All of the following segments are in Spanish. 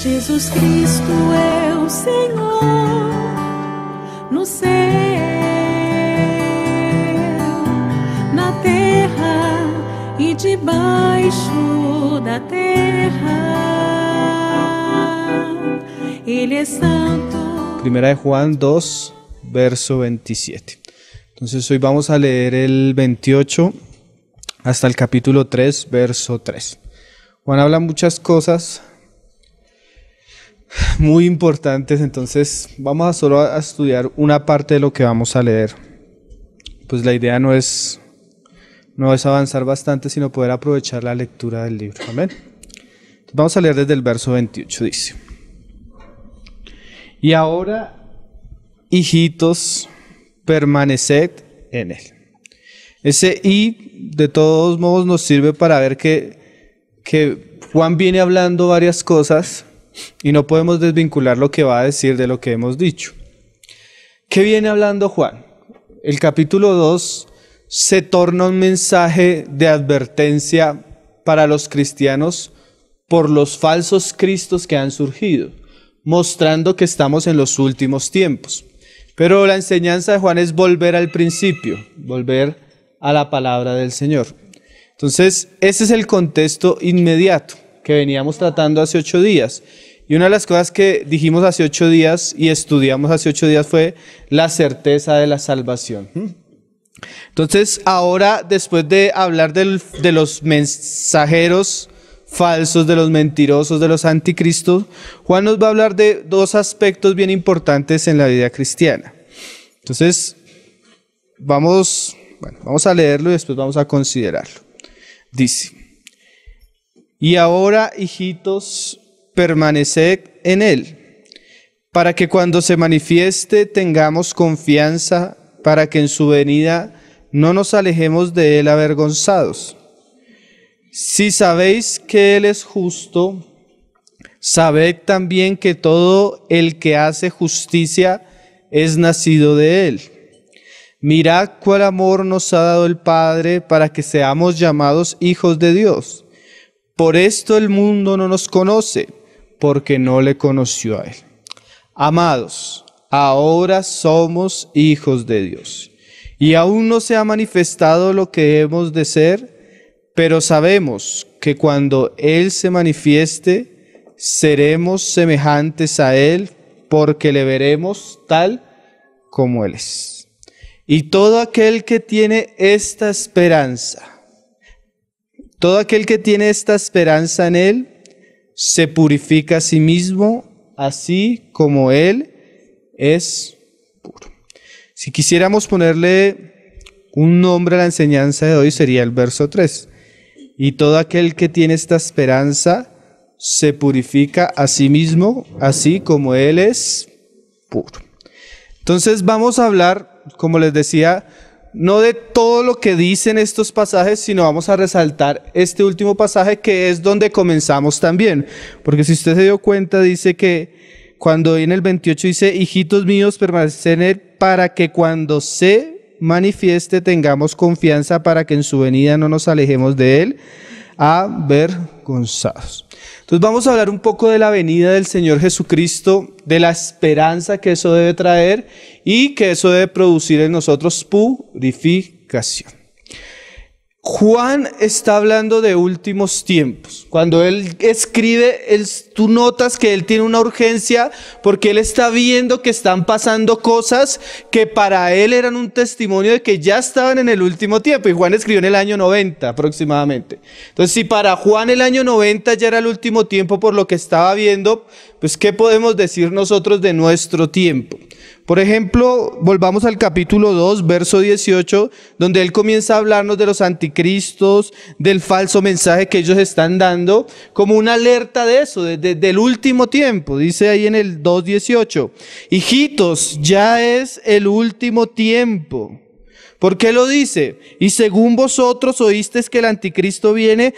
Jesus Cristo é o Senhor no céu, na terra e debaixo da terra. Ele é santo. Primera de Juan 2, verso 27. Entonces hoy vamos a leer el 28 hasta el capítulo 3, verso 3. Juan habla muchas cosas muy importantes, entonces vamos a solo a estudiar una parte de lo que vamos a leer. Pues la idea no es avanzar bastante, sino poder aprovechar la lectura del libro. Amén. Entonces vamos a leer desde el verso 28, dice: Y ahora, hijitos, permaneced en él. Ese y de todos modos nos sirve para ver que Juan viene hablando varias cosas y no podemos desvincular lo que va a decir de lo que hemos dicho. ¿Qué viene hablando Juan? El capítulo 2 se torna un mensaje de advertencia para los cristianos por los falsos cristos que han surgido, mostrando que estamos en los últimos tiempos. Pero la enseñanza de Juan es volver al principio, volver a la palabra del Señor. Entonces, ese es el contexto inmediato que veníamos tratando hace 8 días. Y una de las cosas que dijimos hace 8 días y estudiamos hace 8 días fue la certeza de la salvación. Entonces, ahora, después de hablar de los mensajeros falsos, de los mentirosos, de los anticristos, Juan nos va a hablar de 2 aspectos bien importantes en la vida cristiana. Entonces, vamos a leerlo y después vamos a considerarlo. Dice: Y ahora, hijitos, permaneced en él, para que cuando se manifieste tengamos confianza, para que en su venida no nos alejemos de él avergonzados. Si sabéis que él es justo, sabed también que todo el que hace justicia es nacido de él. Mirad cuál amor nos ha dado el Padre para que seamos llamados hijos de Dios. Por esto el mundo no nos conoce, porque no le conoció a él. Amados, ahora somos hijos de Dios, y aún no se ha manifestado lo que hemos de ser, pero sabemos que cuando Él se manifieste, seremos semejantes a Él, porque le veremos tal como Él es. Y todo aquel que tiene esta esperanza, en Él, se purifica a sí mismo, así como Él es puro. Si quisiéramos ponerle un nombre a la enseñanza de hoy, sería el verso 3. Y todo aquel que tiene esta esperanza se purifica a sí mismo, así como Él es puro. Entonces vamos a hablar, como les decía, no de todo lo que dicen estos pasajes, sino vamos a resaltar este último pasaje, que es donde comenzamos también. Porque si usted se dio cuenta, dice que cuando en el 28 dice: hijitos míos, permaneced en él, para que cuando se manifieste tengamos confianza, para que en su venida no nos alejemos de él avergonzados. Entonces vamos a hablar un poco de la venida del Señor Jesucristo, de la esperanza que eso debe traer y que eso debe producir en nosotros purificación. Juan está hablando de últimos tiempos. Cuando él escribe, tú notas que él tiene una urgencia porque él está viendo que están pasando cosas que para él eran un testimonio de que ya estaban en el último tiempo. Y Juan escribió en el año 90 aproximadamente. Entonces, si para Juan el año 90 ya era el último tiempo por lo que estaba viendo, pues ¿qué podemos decir nosotros de nuestro tiempo? Por ejemplo, volvamos al capítulo 2, verso 18, donde él comienza a hablarnos de los anticristos, del falso mensaje que ellos están dando, como una alerta de eso, del último tiempo. Dice ahí en el 2:18, hijitos, ya es el último tiempo. ¿Por qué lo dice? Y según vosotros oísteis que el anticristo viene,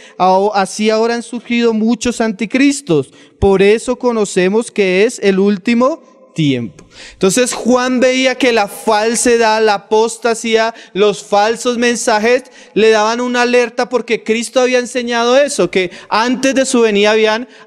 así ahora han surgido muchos anticristos. Por eso conocemos que es el último tiempo. Entonces Juan veía que la falsedad, la apostasía, los falsos mensajes le daban una alerta porque Cristo había enseñado eso, que antes de su venida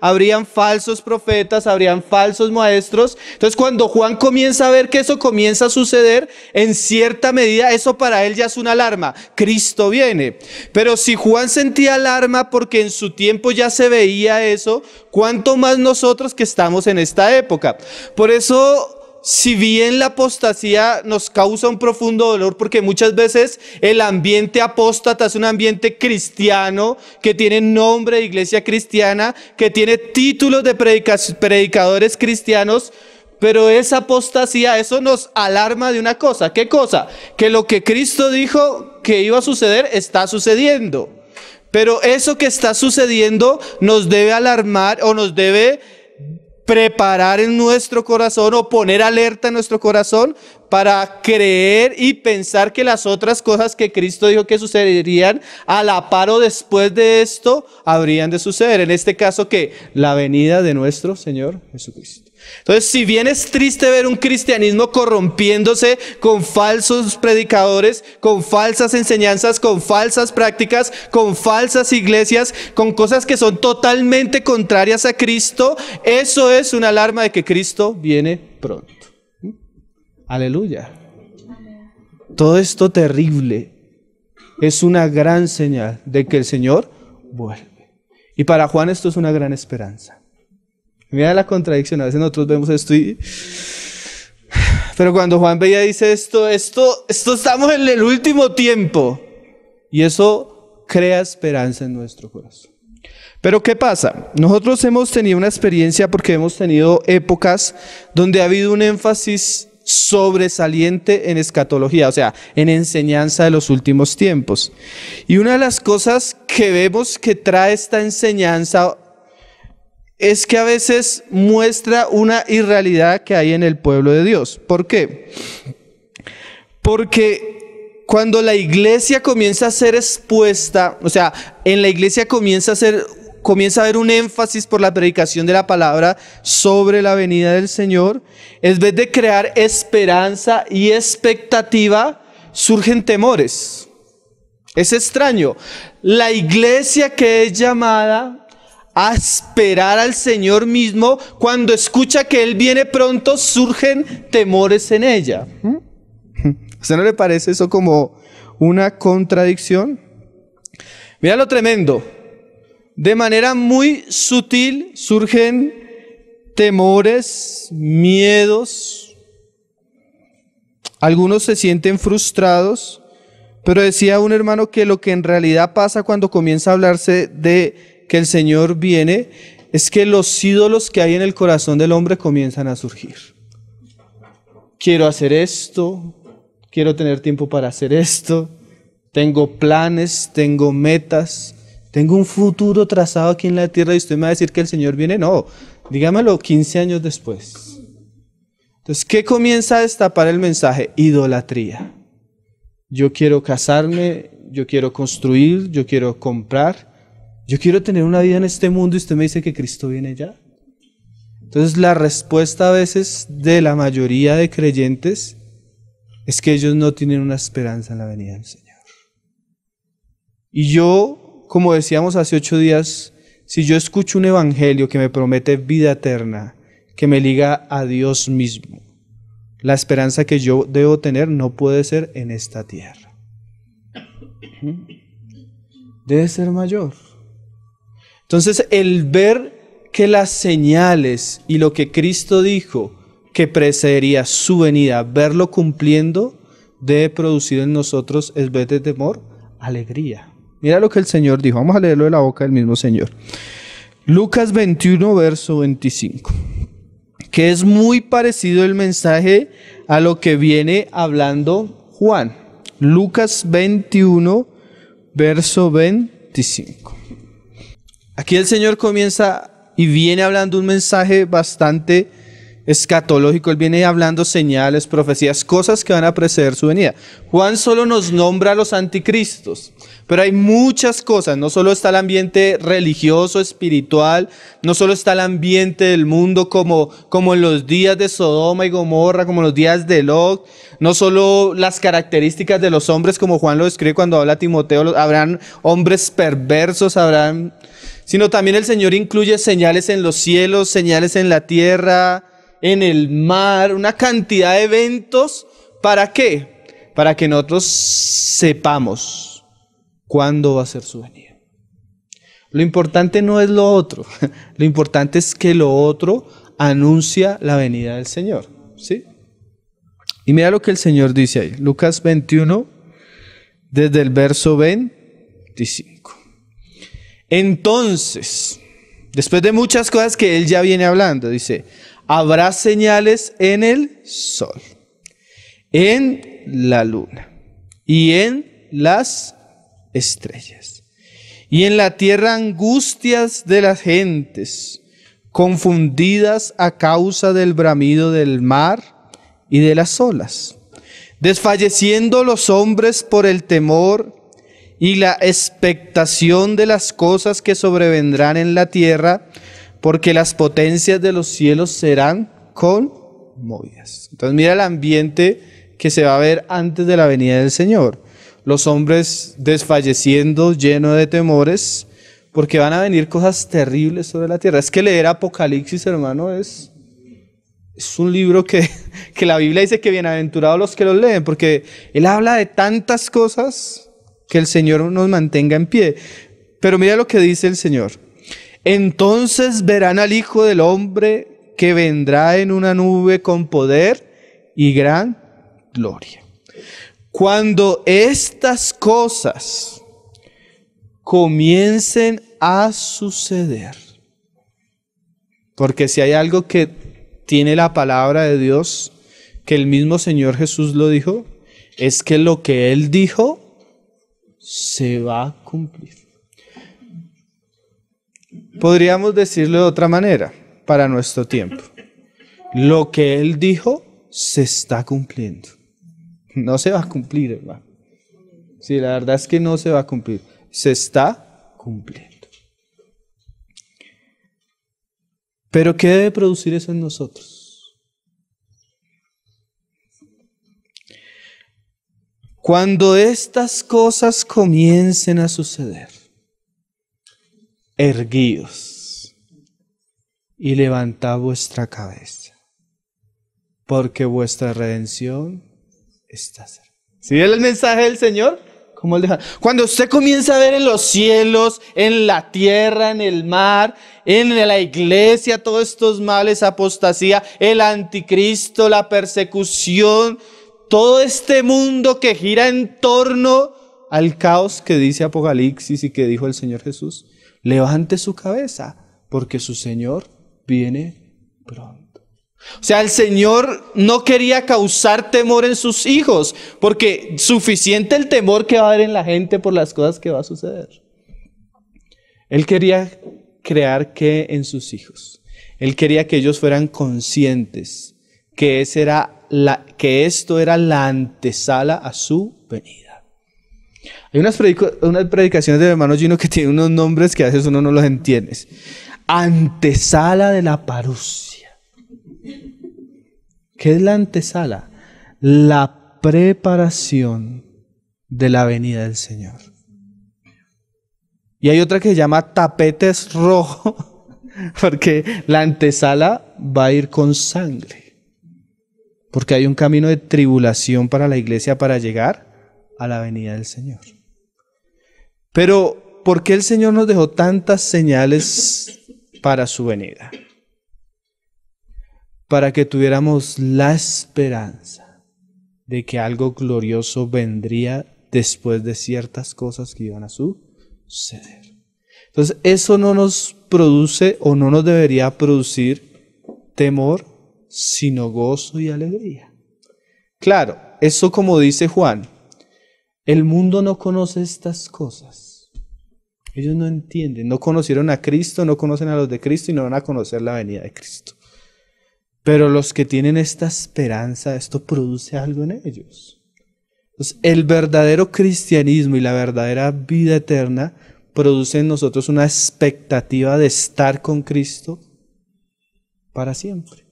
habrían falsos profetas, habrían falsos maestros. Entonces cuando Juan comienza a ver que eso comienza a suceder, en cierta medida eso para él ya es una alarma. Cristo viene. Pero si Juan sentía alarma porque en su tiempo ya se veía eso, ¿cuánto más nosotros que estamos en esta época? Por eso, si bien la apostasía nos causa un profundo dolor, porque muchas veces el ambiente apóstata es un ambiente cristiano, que tiene nombre de iglesia cristiana, que tiene títulos de predicadores cristianos, pero esa apostasía, eso nos alarma de una cosa. ¿Qué cosa? Que lo que Cristo dijo que iba a suceder, está sucediendo. Pero eso que está sucediendo nos debe alarmar o nos debe preparar en nuestro corazón o poner alerta en nuestro corazón para creer y pensar que las otras cosas que Cristo dijo que sucederían a la par o después de esto habrían de suceder. En este caso, que la venida de nuestro Señor Jesucristo. Entonces, si bien es triste ver un cristianismo corrompiéndose con falsos predicadores, con falsas enseñanzas, con falsas prácticas, con falsas iglesias, con cosas que son totalmente contrarias a Cristo, eso es una alarma de que Cristo viene pronto. Aleluya. Todo esto terrible es una gran señal de que el Señor vuelve. Y para Juan esto es una gran esperanza. Mira la contradicción, a veces nosotros vemos esto pero cuando Juan veía dice esto estamos en el último tiempo. Y eso crea esperanza en nuestro corazón. Pero ¿qué pasa? Nosotros hemos tenido una experiencia porque hemos tenido épocas donde ha habido un énfasis sobresaliente en escatología, o sea, en enseñanza de los últimos tiempos. Y una de las cosas que vemos que trae esta enseñanza es que a veces muestra una irrealidad que hay en el pueblo de Dios. ¿Por qué? Porque cuando la iglesia comienza a ser expuesta, o sea, en la iglesia comienza a haber un énfasis por la predicación de la palabra sobre la venida del Señor, en vez de crear esperanza y expectativa, surgen temores. Es extraño. La iglesia que es llamada a esperar al Señor mismo, cuando escucha que Él viene pronto, surgen temores en ella. ¿A usted no le parece eso como una contradicción? Mira lo tremendo. De manera muy sutil surgen temores, miedos. Algunos se sienten frustrados, pero decía un hermano que lo que en realidad pasa cuando comienza a hablarse de que el Señor viene, es que los ídolos que hay en el corazón del hombre comienzan a surgir. Quiero hacer esto, quiero tener tiempo para hacer esto, tengo planes, tengo metas, tengo un futuro trazado aquí en la tierra y usted me va a decir que el Señor viene. No, dígamelo 15 años después. Entonces, ¿qué comienza a destapar el mensaje? Idolatría. Yo quiero casarme, yo quiero construir, yo quiero comprar. Yo quiero tener una vida en este mundo y usted me dice que Cristo viene ya. Entonces la respuesta a veces de la mayoría de creyentes es que ellos no tienen una esperanza en la venida del Señor. Y yo, como decíamos hace 8 días, si yo escucho un evangelio que me promete vida eterna, que me liga a Dios mismo, la esperanza que yo debo tener no puede ser en esta tierra. Debe ser mayor. Entonces, el ver que las señales y lo que Cristo dijo que precedería su venida, verlo cumpliendo, debe producir en nosotros, en vez de temor, alegría. Mira lo que el Señor dijo. Vamos a leerlo de la boca del mismo Señor. Lucas 21, verso 25. Que es muy parecido el mensaje a lo que viene hablando Juan. Lucas 21, verso 25. Aquí el Señor comienza y viene hablando un mensaje bastante escatológico. Él viene hablando señales, profecías, cosas que van a preceder su venida. Juan solo nos nombra a los anticristos, pero hay muchas cosas. No solo está el ambiente religioso, espiritual, no solo está el ambiente del mundo como en los días de Sodoma y Gomorra, como en los días de Lot. No solo las características de los hombres, como Juan lo describe cuando habla a Timoteo, habrán hombres perversos, sino también el Señor incluye señales en los cielos, señales en la tierra, en el mar, una cantidad de eventos. ¿Para qué? Para que nosotros sepamos cuándo va a ser su venida. Lo importante no es lo otro, lo importante es que lo otro anuncia la venida del Señor, ¿sí? Y mira lo que el Señor dice ahí, Lucas 21, desde el verso 25. Entonces, después de muchas cosas que él ya viene hablando, dice: habrá señales en el sol, en la luna y en las estrellas, y en la tierra angustias de las gentes, confundidas a causa del bramido del mar y de las olas, desfalleciendo los hombres por el temor y la expectación de las cosas que sobrevendrán en la tierra, porque las potencias de los cielos serán conmovidas. Entonces mira el ambiente que se va a ver antes de la venida del Señor. Los hombres desfalleciendo, llenos de temores, porque van a venir cosas terribles sobre la tierra. Es que leer Apocalipsis, hermano, es un libro que la Biblia dice que bienaventurados los que los leen, porque él habla de tantas cosas que el Señor nos mantenga en pie. Pero mira lo que dice el Señor. Entonces verán al Hijo del Hombre que vendrá en una nube con poder y gran gloria. Cuando estas cosas comiencen a suceder, porque si hay algo que tiene la palabra de Dios, que el mismo Señor Jesús lo dijo, es que lo que Él dijo se va a cumplir. Podríamos decirlo de otra manera para nuestro tiempo. Lo que Él dijo se está cumpliendo. No se va a cumplir, hermano. Sí, la verdad es que no se va a cumplir. Se está cumpliendo. Pero ¿qué debe producir eso en nosotros? Cuando estas cosas comiencen a suceder, erguíos y levantad vuestra cabeza, porque vuestra redención está cerca. ¿Sí ve el mensaje del Señor? ¿Cómo él deja? Cuando usted comienza a ver en los cielos, en la tierra, en el mar, en la iglesia, todos estos males, apostasía, el anticristo, la persecución, todo este mundo que gira en torno al caos que dice Apocalipsis y que dijo el Señor Jesús, levante su cabeza, porque su Señor viene pronto. O sea, el Señor no quería causar temor en sus hijos, porque suficiente el temor que va a haber en la gente por las cosas que va a suceder. Él quería crear ¿qué? En sus hijos. Él quería que ellos fueran conscientes que esto era la antesala a su venida. Hay unas predicaciones del hermano Gino que tienen unos nombres que a veces uno no los entiende. Antesala de la parusia. ¿Qué es la antesala? La preparación de la venida del Señor. Y hay otra que se llama tapetes rojo, porque la antesala va a ir con sangre. Porque hay un camino de tribulación para la iglesia para llegar a la venida del Señor. Pero, ¿por qué el Señor nos dejó tantas señales para su venida? Para que tuviéramos la esperanza de que algo glorioso vendría después de ciertas cosas que iban a suceder. Entonces, eso no nos produce o no nos debería producir temor, sino gozo y alegría. Claro, eso como dice Juan, el mundo no conoce estas cosas. Ellos no entienden, no conocieron a Cristo, no conocen a los de Cristo y no van a conocer la venida de Cristo. Pero los que tienen esta esperanza, esto produce algo en ellos. Entonces, el verdadero cristianismo y la verdadera vida eterna produce en nosotros una expectativa de estar con Cristo para siempre.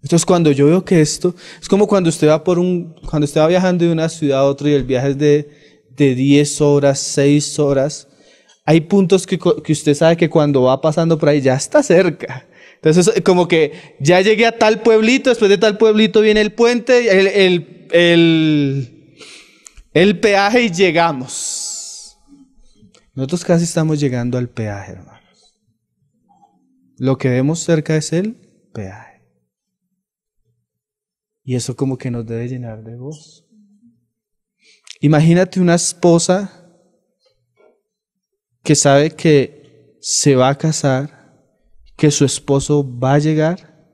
Entonces, cuando yo veo que esto es como cuando usted va cuando usted va viajando de una ciudad a otra y el viaje es de 10 horas, 6 horas, hay puntos que usted sabe que cuando va pasando por ahí ya está cerca. Entonces, como que ya llegué a tal pueblito, después de tal pueblito viene el puente, el peaje y llegamos. Nosotros casi estamos llegando al peaje, hermanos. Lo que vemos cerca es el peaje. Y eso como que nos debe llenar de gozo. Imagínate una esposa que sabe que se va a casar, que su esposo va a llegar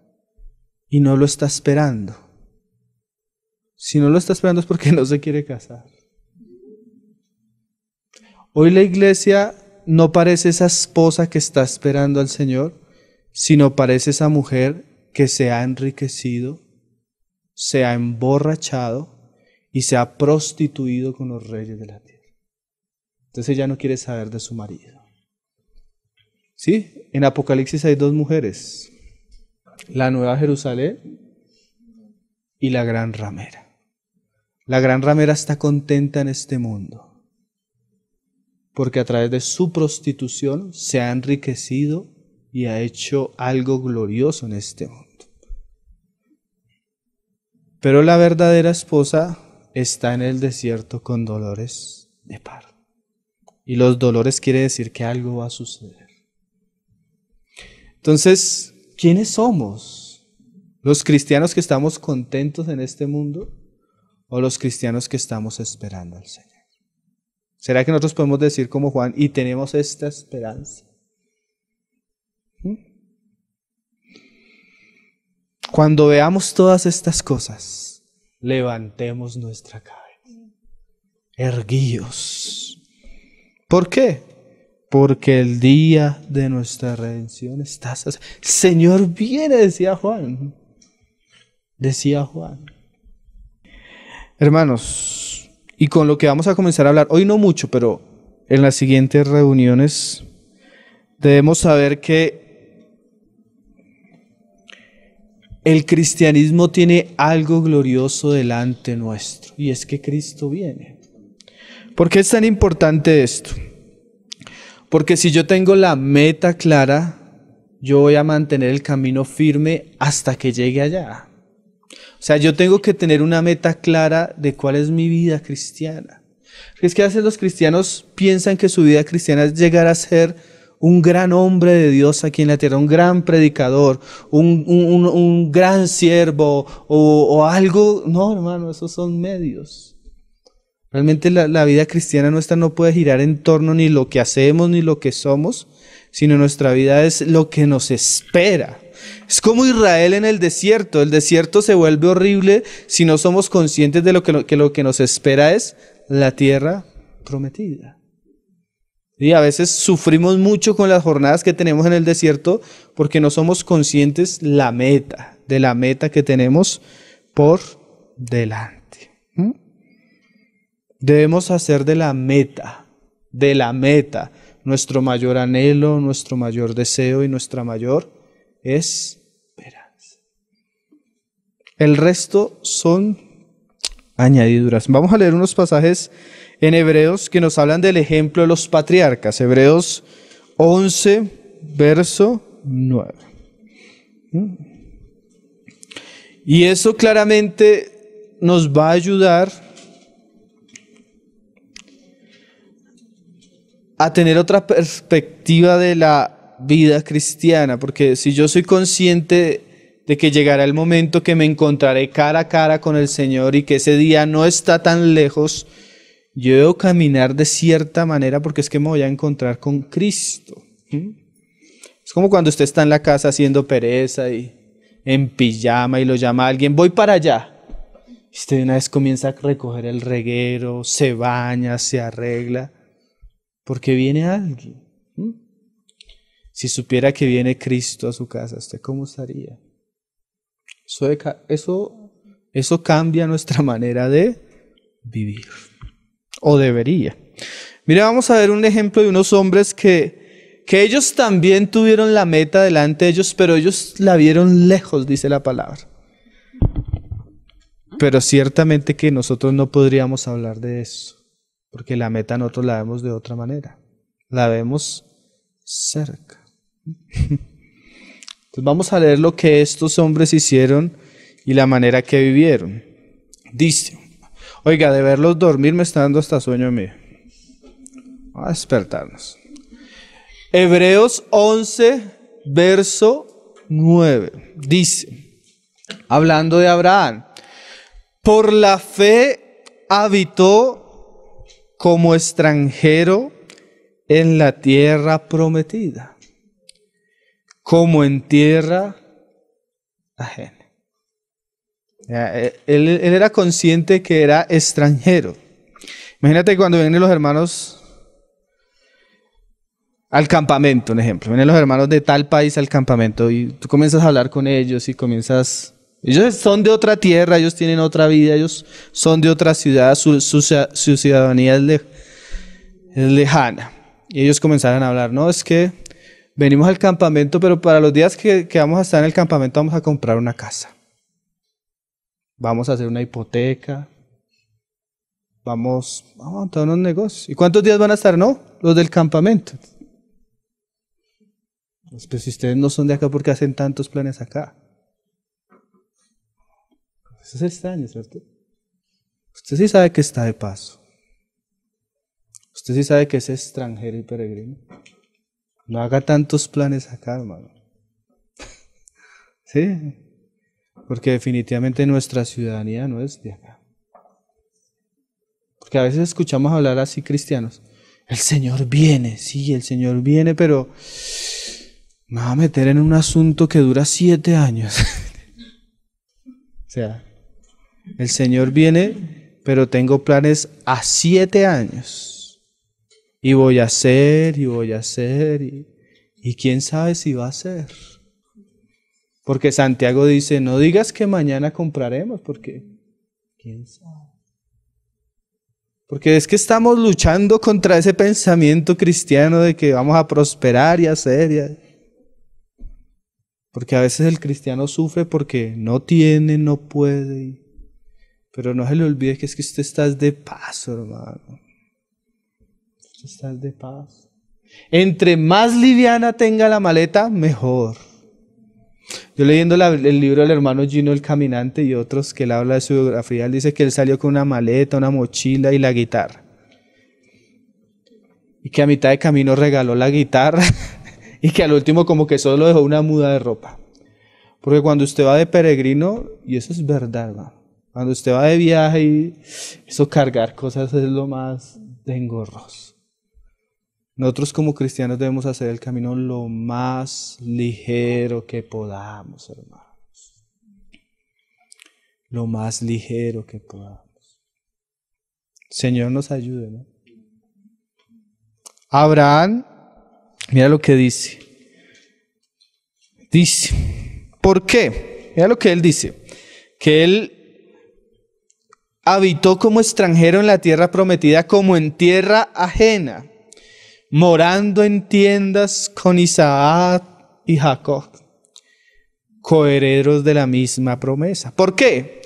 y no lo está esperando. Si no lo está esperando es porque no se quiere casar. Hoy la iglesia no parece esa esposa que está esperando al Señor, sino parece esa mujer que se ha enriquecido, se ha emborrachado y se ha prostituido con los reyes de la tierra. Entonces ella no quiere saber de su marido. ¿Sí? En Apocalipsis hay 2 mujeres, la Nueva Jerusalén y la gran ramera. La gran ramera está contenta en este mundo, porque a través de su prostitución se ha enriquecido y ha hecho algo glorioso en este mundo. Pero la verdadera esposa está en el desierto con dolores de parto. Y los dolores quiere decir que algo va a suceder. Entonces, ¿quiénes somos? ¿Los cristianos que estamos contentos en este mundo o los cristianos que estamos esperando al Señor? ¿Será que nosotros podemos decir como Juan y tenemos esta esperanza? Cuando veamos todas estas cosas, levantemos nuestra cabeza, erguíos. ¿Por qué? Porque el día de nuestra redención está. Señor viene, decía Juan. Hermanos, y con lo que vamos a comenzar a hablar, hoy no mucho, pero en las siguientes reuniones debemos saber que el cristianismo tiene algo glorioso delante nuestro, y es que Cristo viene. ¿Por qué es tan importante esto? Porque si yo tengo la meta clara, yo voy a mantener el camino firme hasta que llegue allá. O sea, yo tengo que tener una meta clara de cuál es mi vida cristiana. Porque es que a veces los cristianos piensan que su vida cristiana es llegar a ser un gran hombre de Dios aquí en la tierra, un gran predicador, un gran siervo o algo. No, hermano, esos son medios. Realmente la vida cristiana nuestra no puede girar en torno ni lo que hacemos ni lo que somos, sino nuestra vida es lo que nos espera. Es como Israel en el desierto. El desierto se vuelve horrible si no somos conscientes de lo que nos espera es la tierra prometida. Y a veces sufrimos mucho con las jornadas que tenemos en el desierto porque no somos conscientes de la meta que tenemos por delante. Debemos hacer de la meta, nuestro mayor anhelo, nuestro mayor deseo y nuestra mayor esperanza. El resto son añadiduras. Vamos a leer unos pasajes en Hebreos que nos hablan del ejemplo de los patriarcas. Hebreos 11, verso 9. Y eso claramente nos va a ayudar a tener otra perspectiva de la vida cristiana, porque si yo soy consciente de que llegará el momento que me encontraré cara a cara con el Señor y que ese día no está tan lejos, yo debo caminar de cierta manera porque es que me voy a encontrar con Cristo. Es como cuando usted está en la casa haciendo pereza y en pijama y lo llama a alguien, voy para allá. Y usted de una vez comienza a recoger el reguero, se baña, se arregla, porque viene alguien. si supiera que viene Cristo a su casa, ¿usted cómo estaría? Eso cambia nuestra manera de vivir, o debería. Mira, vamos a ver un ejemplo de unos hombres que ellos también tuvieron la meta delante de ellos, pero ellos la vieron lejos, dice la palabra. Pero ciertamente que nosotros no podríamos hablar de eso, porque la meta nosotros la vemos de otra manera, la vemos cerca. Entonces vamos a leer lo que estos hombres hicieron y la manera que vivieron. Dice, oiga, de verlos dormir me está dando hasta sueño a mí. Vamos a despertarnos. Hebreos 11, verso 9, dice, hablando de Abraham, por la fe habitó como extranjero en la tierra prometida, como en tierra ajena. Él era consciente que era extranjero. Imagínate cuando vienen los hermanos al campamento, un ejemplo. Vienen los hermanos de tal país al campamento y tú comienzas a hablar con ellos y comienzas... Ellos son de otra tierra, ellos tienen otra vida, ellos son de otra ciudad, su ciudadanía es lejana. Y ellos comenzaron a hablar, no, es que venimos al campamento, pero para los días que vamos a estar en el campamento vamos a comprar una casa. Vamos a hacer una hipoteca, vamos a montar unos negocios. ¿Y cuántos días van a estar? No, los del campamento. Pues si ustedes no son de acá, ¿por qué hacen tantos planes acá? Eso es extraño, ¿cierto? Usted sí sabe que está de paso. Usted sí sabe que es extranjero y peregrino. No haga tantos planes acá, hermano. Sí, porque definitivamente nuestra ciudadanía no es de acá. Porque a veces escuchamos hablar así cristianos. El Señor viene, sí, el Señor viene, pero me va a meter en un asunto que dura 7 años. O sea, el Señor viene, pero tengo planes a 7 años. Y voy a hacer, y quién sabe si va a ser. Porque Santiago dice, no digas que mañana compraremos, porque quién sabe. Porque es que estamos luchando contra ese pensamiento cristiano de que vamos a prosperar y hacer. Porque a veces el cristiano sufre porque no tiene, no puede. Pero no se le olvide que es que usted está de paso, hermano. Usted está de paso. Entre más liviana tenga la maleta, mejor. Yo leyendo el libro del hermano Gino el Caminante y otros que él habla de su biografía, él dice que él salió con una maleta, una mochila y la guitarra. Y que a mitad de camino regaló la guitarra y que al último como que solo dejó una muda de ropa. Porque cuando usted va de peregrino, y eso es verdad, hermano, cuando usted va de viaje y eso cargar cosas es lo más engorroso. Nosotros como cristianos debemos hacer el camino lo más ligero que podamos, hermanos. Lo más ligero que podamos. Señor nos ayude, ¿no? Abraham, mira lo que dice. Dice, ¿por qué? Mira lo que él dice. Que él habitó como extranjero en la tierra prometida, como en tierra ajena, morando en tiendas con Isaac y Jacob, coherederos de la misma promesa. ¿Por qué?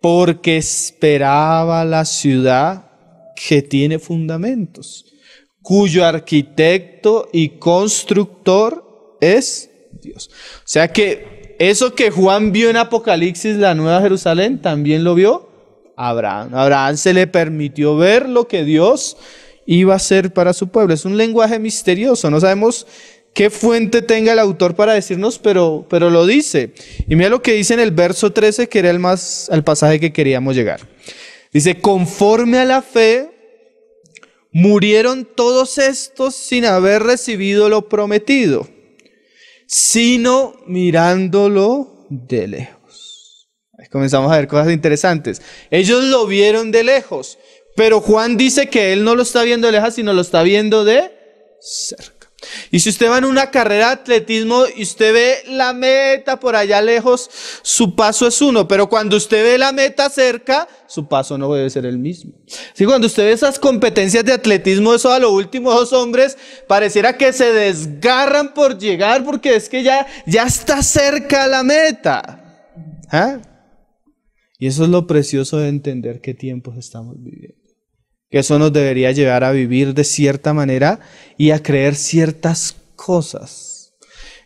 Porque esperaba la ciudad que tiene fundamentos, cuyo arquitecto y constructor es Dios. O sea que eso que Juan vio en Apocalipsis, la Nueva Jerusalén, también lo vio Abraham. A Abraham se le permitió ver lo que Dios iba a hacer para su pueblo. Es un lenguaje misterioso, no sabemos qué fuente tenga el autor para decirnos, pero lo dice. Y mira lo que dice en el verso 13, que era el pasaje que queríamos llegar. Dice, conforme a la fe, murieron todos estos sin haber recibido lo prometido, sino mirándolo de lejos. Ahí comenzamos a ver cosas interesantes. Ellos lo vieron de lejos, pero Juan dice que él no lo está viendo de lejos, sino lo está viendo de cerca. Y si usted va en una carrera de atletismo y usted ve la meta por allá lejos, su paso es uno, pero cuando usted ve la meta cerca, su paso no debe ser el mismo. Sí, cuando usted ve esas competencias de atletismo, eso a lo último, dos hombres pareciera que se desgarran por llegar porque es que ya está cerca la meta. ¿Ah? Y eso es lo precioso de entender qué tiempos estamos viviendo. Que eso nos debería llevar a vivir de cierta manera y a creer ciertas cosas.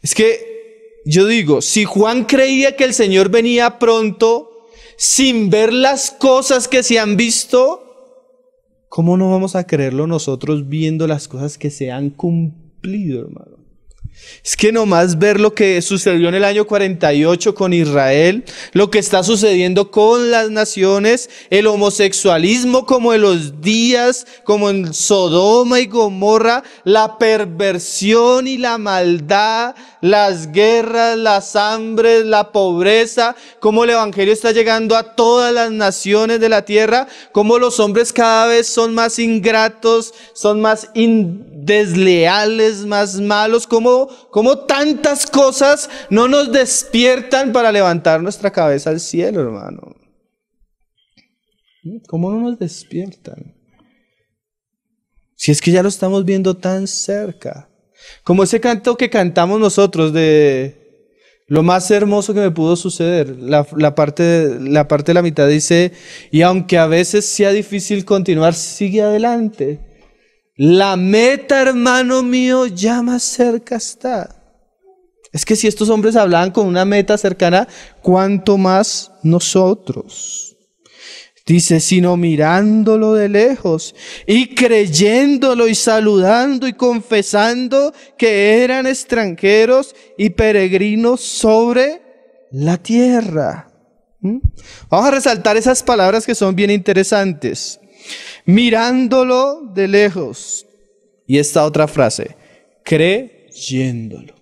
Es que yo digo, si Juan creía que el Señor venía pronto sin ver las cosas que se han visto, ¿cómo no vamos a creerlo nosotros viendo las cosas que se han cumplido, hermano? Es que nomás ver lo que sucedió en el año 48 con Israel, lo que está sucediendo con las naciones, el homosexualismo como en los días, como en Sodoma y Gomorra, la perversión y la maldad, las guerras, las hambres, la pobreza, cómo el evangelio está llegando a todas las naciones de la tierra, cómo los hombres cada vez son más ingratos, son más desleales, más malos, cómo tantas cosas no nos despiertan para levantar nuestra cabeza al cielo, hermano. ¿Cómo no nos despiertan? Si es que ya lo estamos viendo tan cerca. Como ese canto que cantamos nosotros de lo más hermoso que me pudo suceder. La parte de la mitad dice, y aunque a veces sea difícil continuar, sigue adelante. La meta, hermano mío, ya más cerca está. Es que si estos hombres hablaban con una meta cercana, ¿cuánto más nosotros? Dice, sino mirándolo de lejos y creyéndolo y saludando y confesando que eran extranjeros y peregrinos sobre la tierra. Vamos a resaltar esas palabras que son bien interesantes. Mirándolo de lejos. Y esta otra frase, creyéndolo.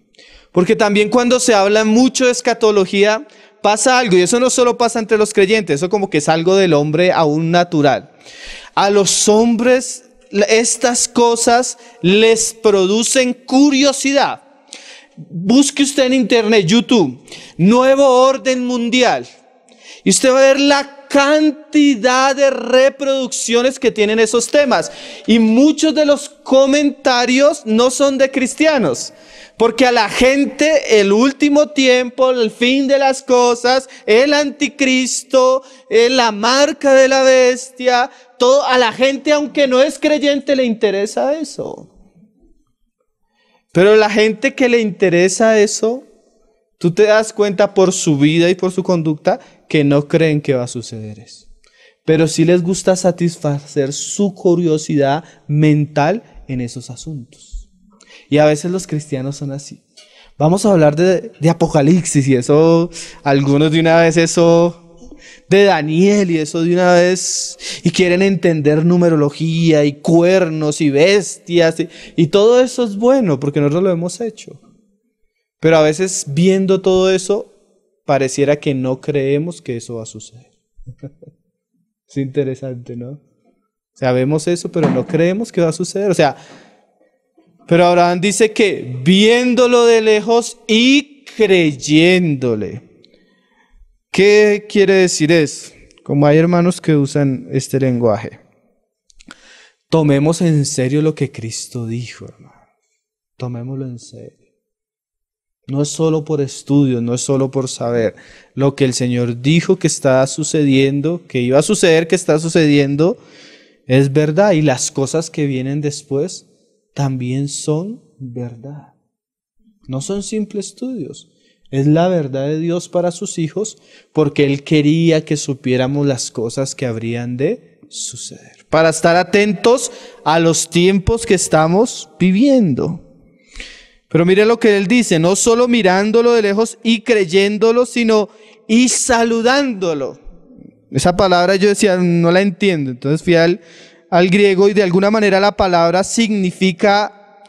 Porque también cuando se habla mucho de escatología, pasa algo, y eso no solo pasa entre los creyentes, eso como que es algo del hombre aún natural. A los hombres estas cosas les producen curiosidad. Busque usted en internet, YouTube, Nuevo Orden Mundial, y usted va a ver la cantidad de reproducciones que tienen esos temas. Y muchos de los comentarios no son de cristianos. Porque a la gente el último tiempo, el fin de las cosas, el anticristo, la marca de la bestia, todo, a la gente aunque no es creyente le interesa eso. Pero la gente que le interesa eso, tú te das cuenta por su vida y por su conducta que no creen que va a suceder eso. Pero sí les gusta satisfacer su curiosidad mental en esos asuntos. Y a veces los cristianos son así. Vamos a hablar de Apocalipsis y eso, algunos de una vez eso, de Daniel y eso de una vez, y quieren entender numerología y cuernos y bestias y todo eso es bueno porque nosotros lo hemos hecho. Pero a veces viendo todo eso, pareciera que no creemos que eso va a suceder. Es interesante, ¿no? O sea, vemos eso, pero no creemos que va a suceder. O sea, pero Abraham dice que viéndolo de lejos y creyéndole. ¿Qué quiere decir eso? Como hay hermanos que usan este lenguaje. Tomemos en serio lo que Cristo dijo, hermano. Tomémoslo en serio. No es solo por estudios, no es solo por saber. Lo que el Señor dijo que está sucediendo, que iba a suceder, que está sucediendo, es verdad. Y las cosas que vienen después también son verdad. No son simples estudios. Es la verdad de Dios para sus hijos porque Él quería que supiéramos las cosas que habrían de suceder. Para estar atentos a los tiempos que estamos viviendo. Pero mire lo que Él dice, no solo mirándolo de lejos y creyéndolo, sino y saludándolo. Esa palabra yo decía, no la entiendo. Entonces fui al griego y de alguna manera la palabra significa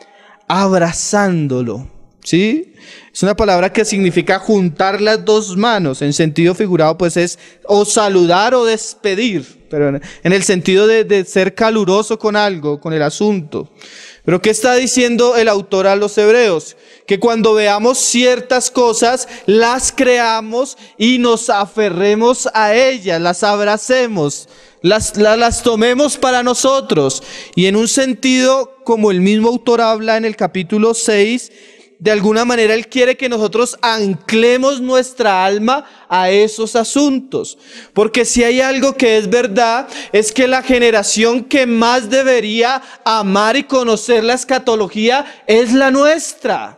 abrazándolo, ¿sí? Es una palabra que significa juntar las dos manos, en sentido figurado pues es o saludar o despedir, pero en el sentido de ser caluroso con algo, con el asunto. Pero ¿qué está diciendo el autor a los hebreos? Que cuando veamos ciertas cosas, las creamos y nos aferremos a ellas, las abracemos, las tomemos para nosotros. Y en un sentido, como el mismo autor habla en el capítulo 6, de alguna manera Él quiere que nosotros anclemos nuestra alma a esos asuntos. Porque si hay algo que es verdad, es que la generación que más debería amar y conocer la escatología es la nuestra.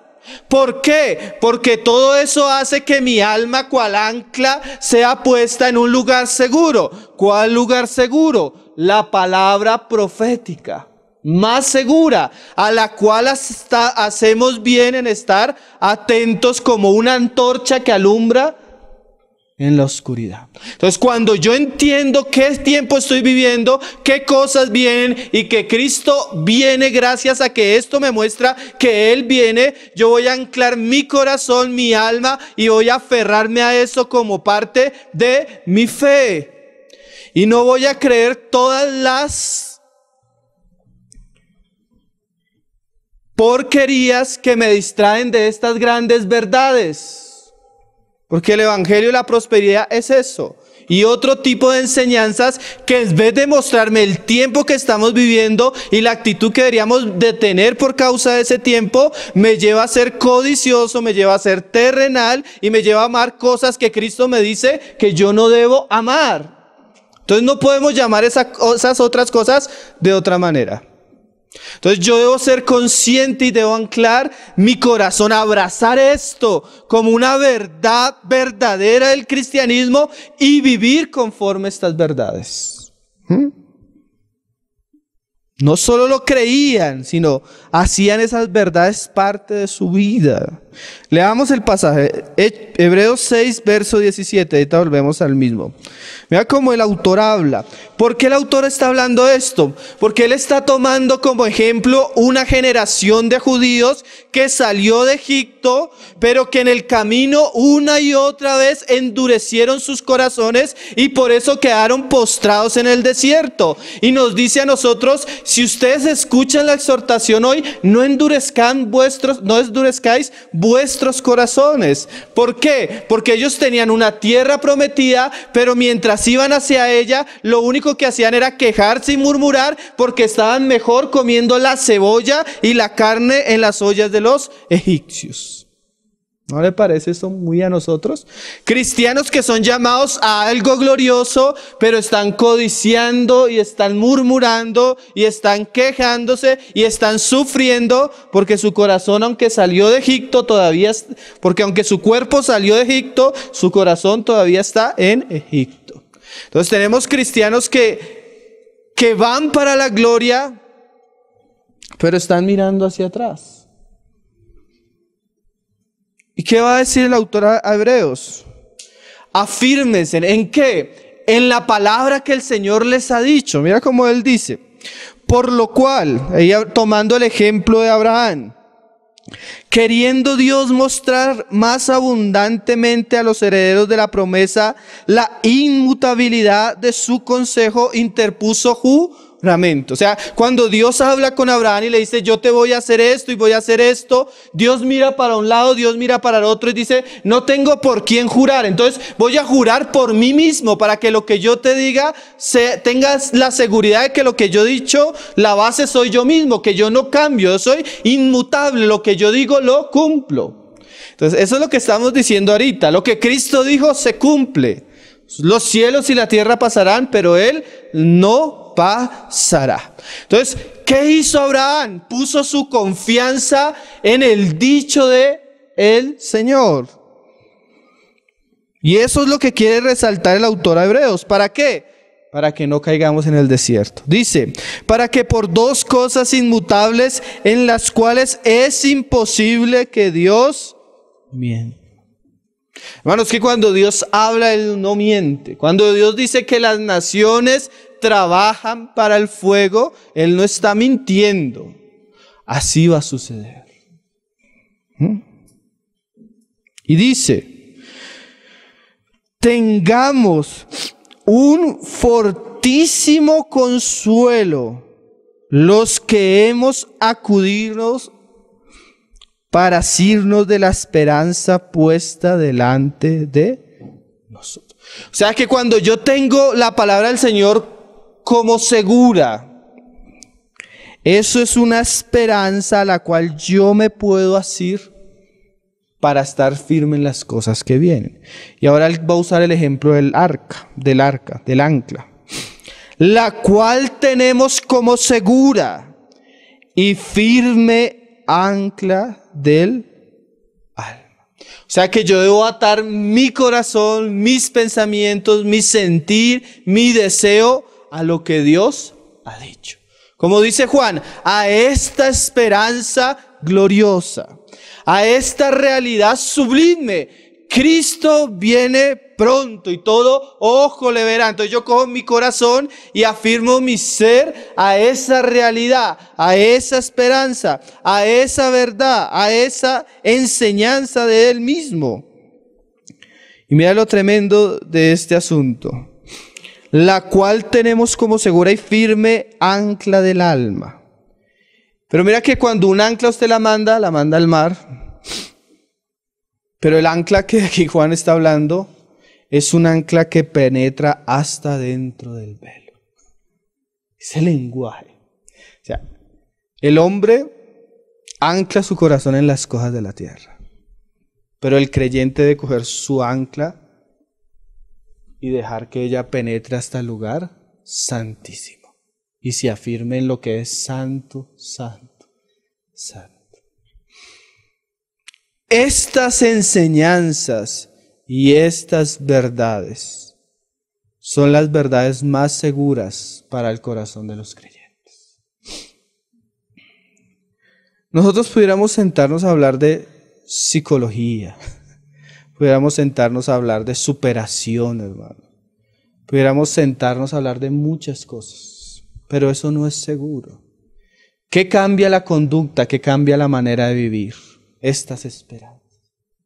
¿Por qué? Porque todo eso hace que mi alma, cual ancla, sea puesta en un lugar seguro. ¿Cuál lugar seguro? La palabra profética. Más segura, a la cual hacemos bien en estar atentos como una antorcha que alumbra en la oscuridad. Entonces, cuando yo entiendo qué tiempo estoy viviendo, qué cosas vienen y que Cristo viene gracias a que esto me muestra que Él viene, yo voy a anclar mi corazón, mi alma y voy a aferrarme a eso como parte de mi fe. Y no voy a creer todas las porquerías que me distraen de estas grandes verdades. Porque el evangelio de la prosperidad es eso. Y otro tipo de enseñanzas que en vez de mostrarme el tiempo que estamos viviendo y la actitud que deberíamos de tener por causa de ese tiempo, me lleva a ser codicioso, me lleva a ser terrenal y me lleva a amar cosas que Cristo me dice que yo no debo amar. Entonces no podemos llamar esas otras cosas de otra manera. Entonces yo debo ser consciente y debo anclar mi corazón, abrazar esto como una verdad verdadera del cristianismo y vivir conforme a estas verdades. No solo lo creían, sino hacían esas verdades parte de su vida. Leamos el pasaje, Hebreos 6, verso 17, ahorita volvemos al mismo. Mira cómo el autor habla. ¿Por qué el autor está hablando esto? Porque él está tomando como ejemplo una generación de judíos que salió de Egipto, pero que en el camino una y otra vez endurecieron sus corazones y por eso quedaron postrados en el desierto. Y nos dice a nosotros, si ustedes escuchan la exhortación hoy, no endurezcáis vuestros corazones. ¿Por qué? Porque ellos tenían una tierra prometida, pero mientras iban hacia ella, lo único que hacían era quejarse y murmurar porque estaban mejor comiendo la cebolla y la carne en las ollas de los egipcios. ¿No le parece eso muy a nosotros? Cristianos que son llamados a algo glorioso, pero están codiciando y están murmurando y están quejándose y están sufriendo porque su corazón, aunque salió de Egipto, porque aunque su cuerpo salió de Egipto, su corazón todavía está en Egipto. Entonces tenemos cristianos que van para la gloria, pero están mirando hacia atrás. ¿Y qué va a decir el autor a Hebreos? Afírmense, ¿en qué? En la palabra que el Señor les ha dicho. Mira cómo él dice. Por lo cual, tomando el ejemplo de Abraham, queriendo Dios mostrar más abundantemente a los herederos de la promesa la inmutabilidad de su consejo, interpuso juramento. O sea, cuando Dios habla con Abraham y le dice, yo te voy a hacer esto y voy a hacer esto, Dios mira para un lado, Dios mira para el otro y dice, no tengo por quién jurar, entonces voy a jurar por mí mismo para que lo que yo te diga tengas la seguridad de que lo que yo he dicho, la base soy yo mismo, que yo no cambio, yo soy inmutable, lo que yo digo lo cumplo. Entonces eso es lo que estamos diciendo ahorita, lo que Cristo dijo se cumple. Los cielos y la tierra pasarán, pero Él no pasará. Entonces, ¿qué hizo Abraham? Puso su confianza en el dicho de el Señor. Y eso es lo que quiere resaltar el autor a Hebreos. ¿Para qué? Para que no caigamos en el desierto. Dice, para que por dos cosas inmutables en las cuales es imposible que Dios mienta. Hermanos, que cuando Dios habla, Él no miente. Cuando Dios dice que las naciones trabajan para el fuego, Él no está mintiendo. Así va a suceder. Y dice, tengamos un fortísimo consuelo los que hemos acudido para asirnos de la esperanza puesta delante de nosotros. O sea que cuando yo tengo la palabra del Señor como segura, eso es una esperanza a la cual yo me puedo asir para estar firme en las cosas que vienen. Y ahora él va a usar el ejemplo del ancla, la cual tenemos como segura y firme ancla del alma. O sea que yo debo atar mi corazón, mis pensamientos, mi sentir, mi deseo a lo que Dios ha dicho. Como dice Juan, a esta esperanza gloriosa, a esta realidad sublime. Cristo viene pronto y todo ojo le verá. Entonces yo cojo mi corazón y afirmo mi ser a esa realidad, a esa esperanza, a esa verdad, a esa enseñanza de Él mismo. Y mira lo tremendo de este asunto. La cual tenemos como segura y firme ancla del alma. Pero mira que cuando un ancla usted la manda al mar. Pero el ancla que aquí Juan está hablando es un ancla que penetra hasta dentro del velo. Es el lenguaje. O sea, el hombre ancla su corazón en las cosas de la tierra. Pero el creyente debe coger su ancla y dejar que ella penetre hasta el lugar santísimo y se afirme en lo que es santo, santo, santo. Estas enseñanzas y estas verdades son las verdades más seguras para el corazón de los creyentes. Nosotros pudiéramos sentarnos a hablar de psicología, pudiéramos sentarnos a hablar de superación, hermano. Pudiéramos sentarnos a hablar de muchas cosas, pero eso no es seguro. ¿Qué cambia la conducta? ¿Qué cambia la manera de vivir? Estas esperanzas.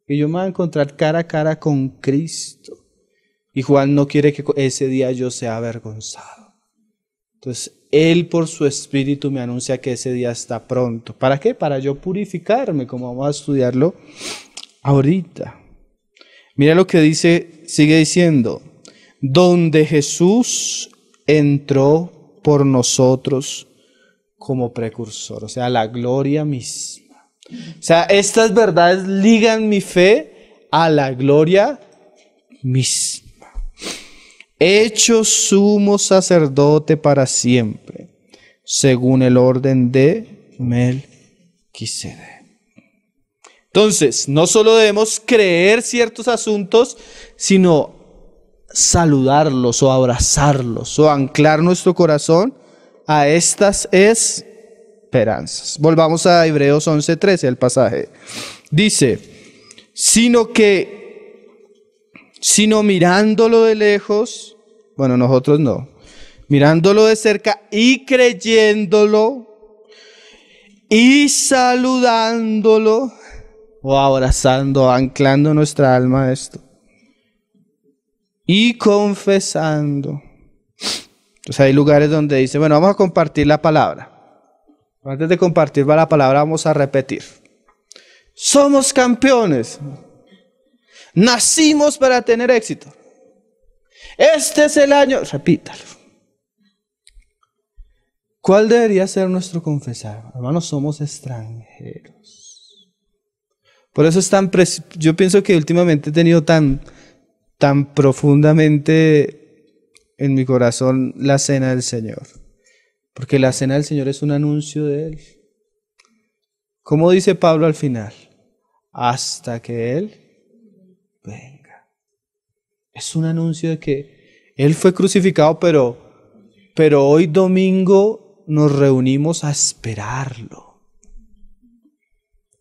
Que yo me voy a encontrar cara a cara con Cristo. Y Juan no quiere que ese día yo sea avergonzado. Entonces, Él por su Espíritu me anuncia que ese día está pronto. ¿Para qué? Para yo purificarme, como vamos a estudiarlo ahorita. Mira lo que dice, sigue diciendo, donde Jesús entró por nosotros como precursor, o sea, la gloria misma. O sea, estas verdades ligan mi fe a la gloria misma. Hecho sumo sacerdote para siempre, según el orden de Melquisedec. Entonces, no solo debemos creer ciertos asuntos, sino saludarlos o abrazarlos o anclar nuestro corazón a estas esperanzas. Volvamos a Hebreos 11:13, el pasaje. Dice, sino mirándolo de lejos, bueno, nosotros no, mirándolo de cerca y creyéndolo y saludándolo, o abrazando, anclando nuestra alma a esto. Y confesando. Entonces hay lugares donde dice, bueno, vamos a compartir la palabra. Antes de compartir la palabra vamos a repetir. Somos campeones. Nacimos para tener éxito. Este es el año. Repítalo. ¿Cuál debería ser nuestro confesar? Hermanos, somos extranjeros. Por eso es yo pienso que últimamente he tenido tan profundamente en mi corazón la cena del Señor. Porque la cena del Señor es un anuncio de Él. ¿Cómo dice Pablo al final? Hasta que Él venga. Es un anuncio de que Él fue crucificado, pero hoy domingo nos reunimos a esperarlo.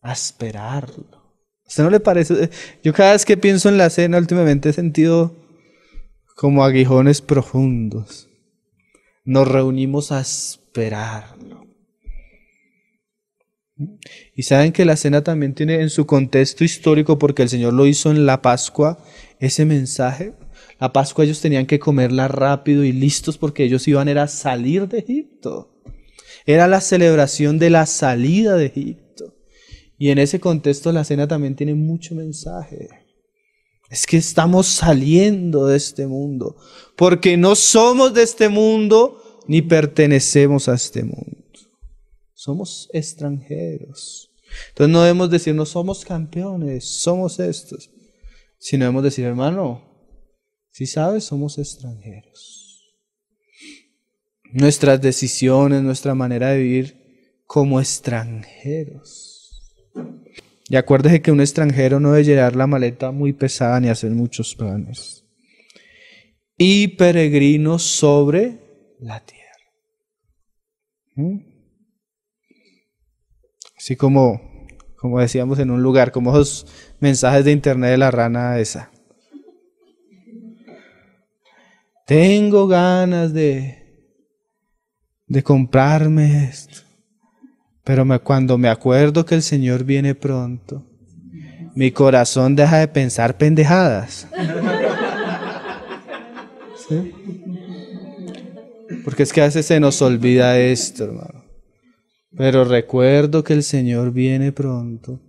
A esperarlo. ¿A usted no le parece? Yo cada vez que pienso en la cena últimamente he sentido como aguijones profundos. Nos reunimos a esperarlo. Y saben que la cena también tiene en su contexto histórico, porque el Señor lo hizo en la Pascua, ese mensaje. La Pascua ellos tenían que comerla rápido y listos porque ellos iban a salir de Egipto. Era la celebración de la salida de Egipto. Y en ese contexto la cena también tiene mucho mensaje. Es que estamos saliendo de este mundo, porque no somos de este mundo ni pertenecemos a este mundo. Somos extranjeros. Entonces no debemos decir, no somos campeones, somos estos. Sino debemos decir, hermano, si sabes, somos extranjeros. Nuestras decisiones, nuestra manera de vivir como extranjeros. Y acuérdese que un extranjero no debe llevar la maleta muy pesada ni hacer muchos planes. Y peregrinos sobre la tierra. Así como decíamos en un lugar, como esos mensajes de internet de la rana esa. Tengo ganas de comprarme esto. Pero cuando me acuerdo que el Señor viene pronto, mi corazón deja de pensar pendejadas. ¿Sí? Porque es que a veces se nos olvida esto, hermano. Pero recuerdo que el Señor viene pronto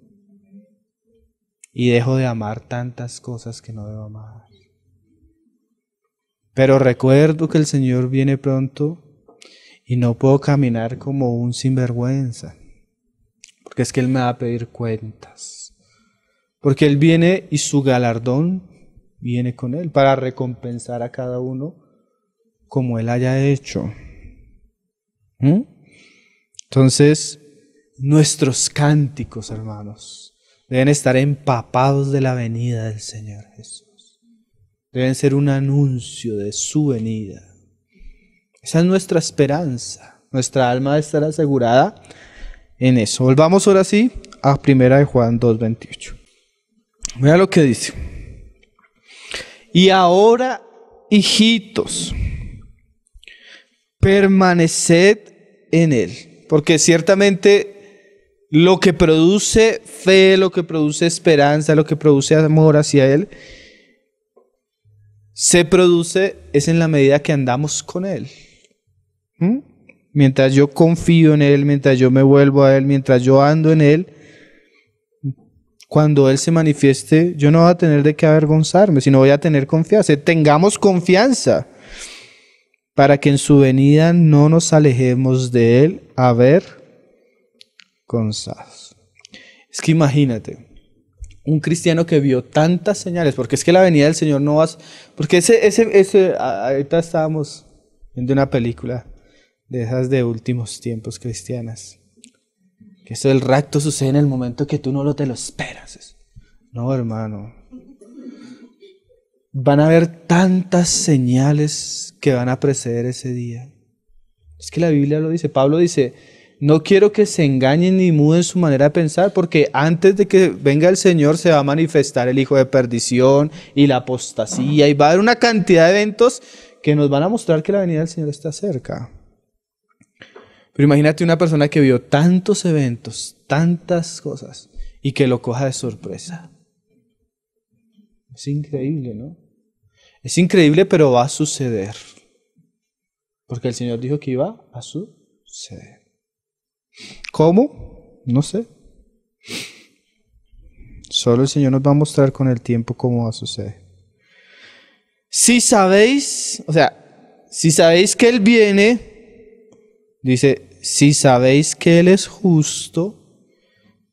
y dejo de amar tantas cosas que no debo amar. Pero recuerdo que el Señor viene pronto y no puedo caminar como un sinvergüenza, porque es que Él me va a pedir cuentas. Porque Él viene y su galardón viene con Él para recompensar a cada uno como Él haya hecho. Entonces, nuestros cánticos, hermanos, deben estar empapados de la venida del Señor Jesús. Deben ser un anuncio de su venida. Esa es nuestra esperanza. Nuestra alma debe estar asegurada en eso. Volvamos ahora sí a 1 Juan 2:28. Mira lo que dice. Y ahora, hijitos, permaneced en Él. Porque ciertamente lo que produce fe, lo que produce esperanza, lo que produce amor hacia Él, se produce es en la medida que andamos con Él. Mientras yo confío en Él, mientras yo me vuelvo a Él, mientras yo ando en Él, cuando Él se manifieste, yo no voy a tener de qué avergonzarme, sino voy a tener confianza. Tengamos confianza para que en su venida no nos alejemos de Él avergonzados. Es que imagínate, un cristiano que vio tantas señales, porque es que la venida del Señor no va, porque ahorita estábamos viendo una película de esas de últimos tiempos cristianas, que eso del rapto sucede en el momento que tú no te lo esperas. No, hermano, van a haber tantas señales que van a preceder ese día. Es que la Biblia lo dice, Pablo dice, no quiero que se engañen ni muden su manera de pensar, porque antes de que venga el Señor se va a manifestar el hijo de perdición y la apostasía, y va a haber una cantidad de eventos que nos van a mostrar que la venida del Señor está cerca. Pero imagínate una persona que vio tantos eventos, tantas cosas, y que lo coja de sorpresa. Es increíble, ¿no? Es increíble, pero va a suceder. Porque el Señor dijo que iba a suceder. ¿Cómo? No sé. Solo el Señor nos va a mostrar con el tiempo cómo va a suceder. Si sabéis que Él viene, dice, si sabéis que Él es justo,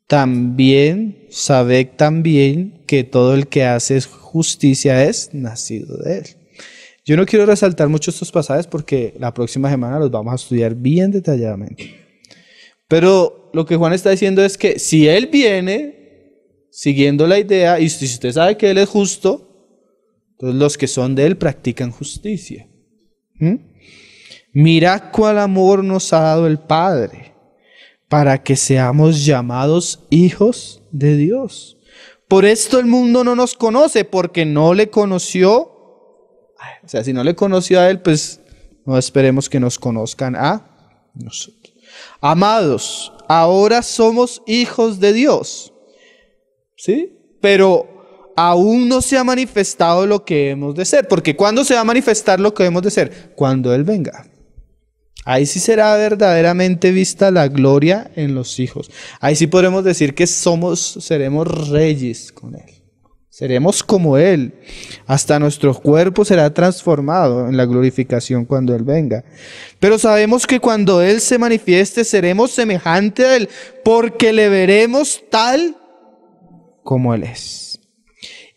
también sabed también que todo el que hace justicia es nacido de Él. Yo no quiero resaltar mucho estos pasajes porque la próxima semana los vamos a estudiar bien detalladamente. Pero lo que Juan está diciendo es que si Él viene siguiendo la idea, y si usted sabe que Él es justo, entonces los que son de Él practican justicia. Mirad cuál amor nos ha dado el Padre, para que seamos llamados hijos de Dios. Por esto el mundo no nos conoce, porque no le conoció. O sea, si no le conoció a Él, pues no esperemos que nos conozcan a nosotros. Amados, ahora somos hijos de Dios, ¿sí? Pero aún no se ha manifestado lo que hemos de ser, porque ¿cuándo se va a manifestar lo que hemos de ser? Cuando Él venga. Ahí sí será verdaderamente vista la gloria en los hijos. Ahí sí podremos decir que seremos reyes con Él. Seremos como Él. Hasta nuestro cuerpo será transformado en la glorificación cuando Él venga. Pero sabemos que cuando Él se manifieste seremos semejante a Él, porque le veremos tal como Él es.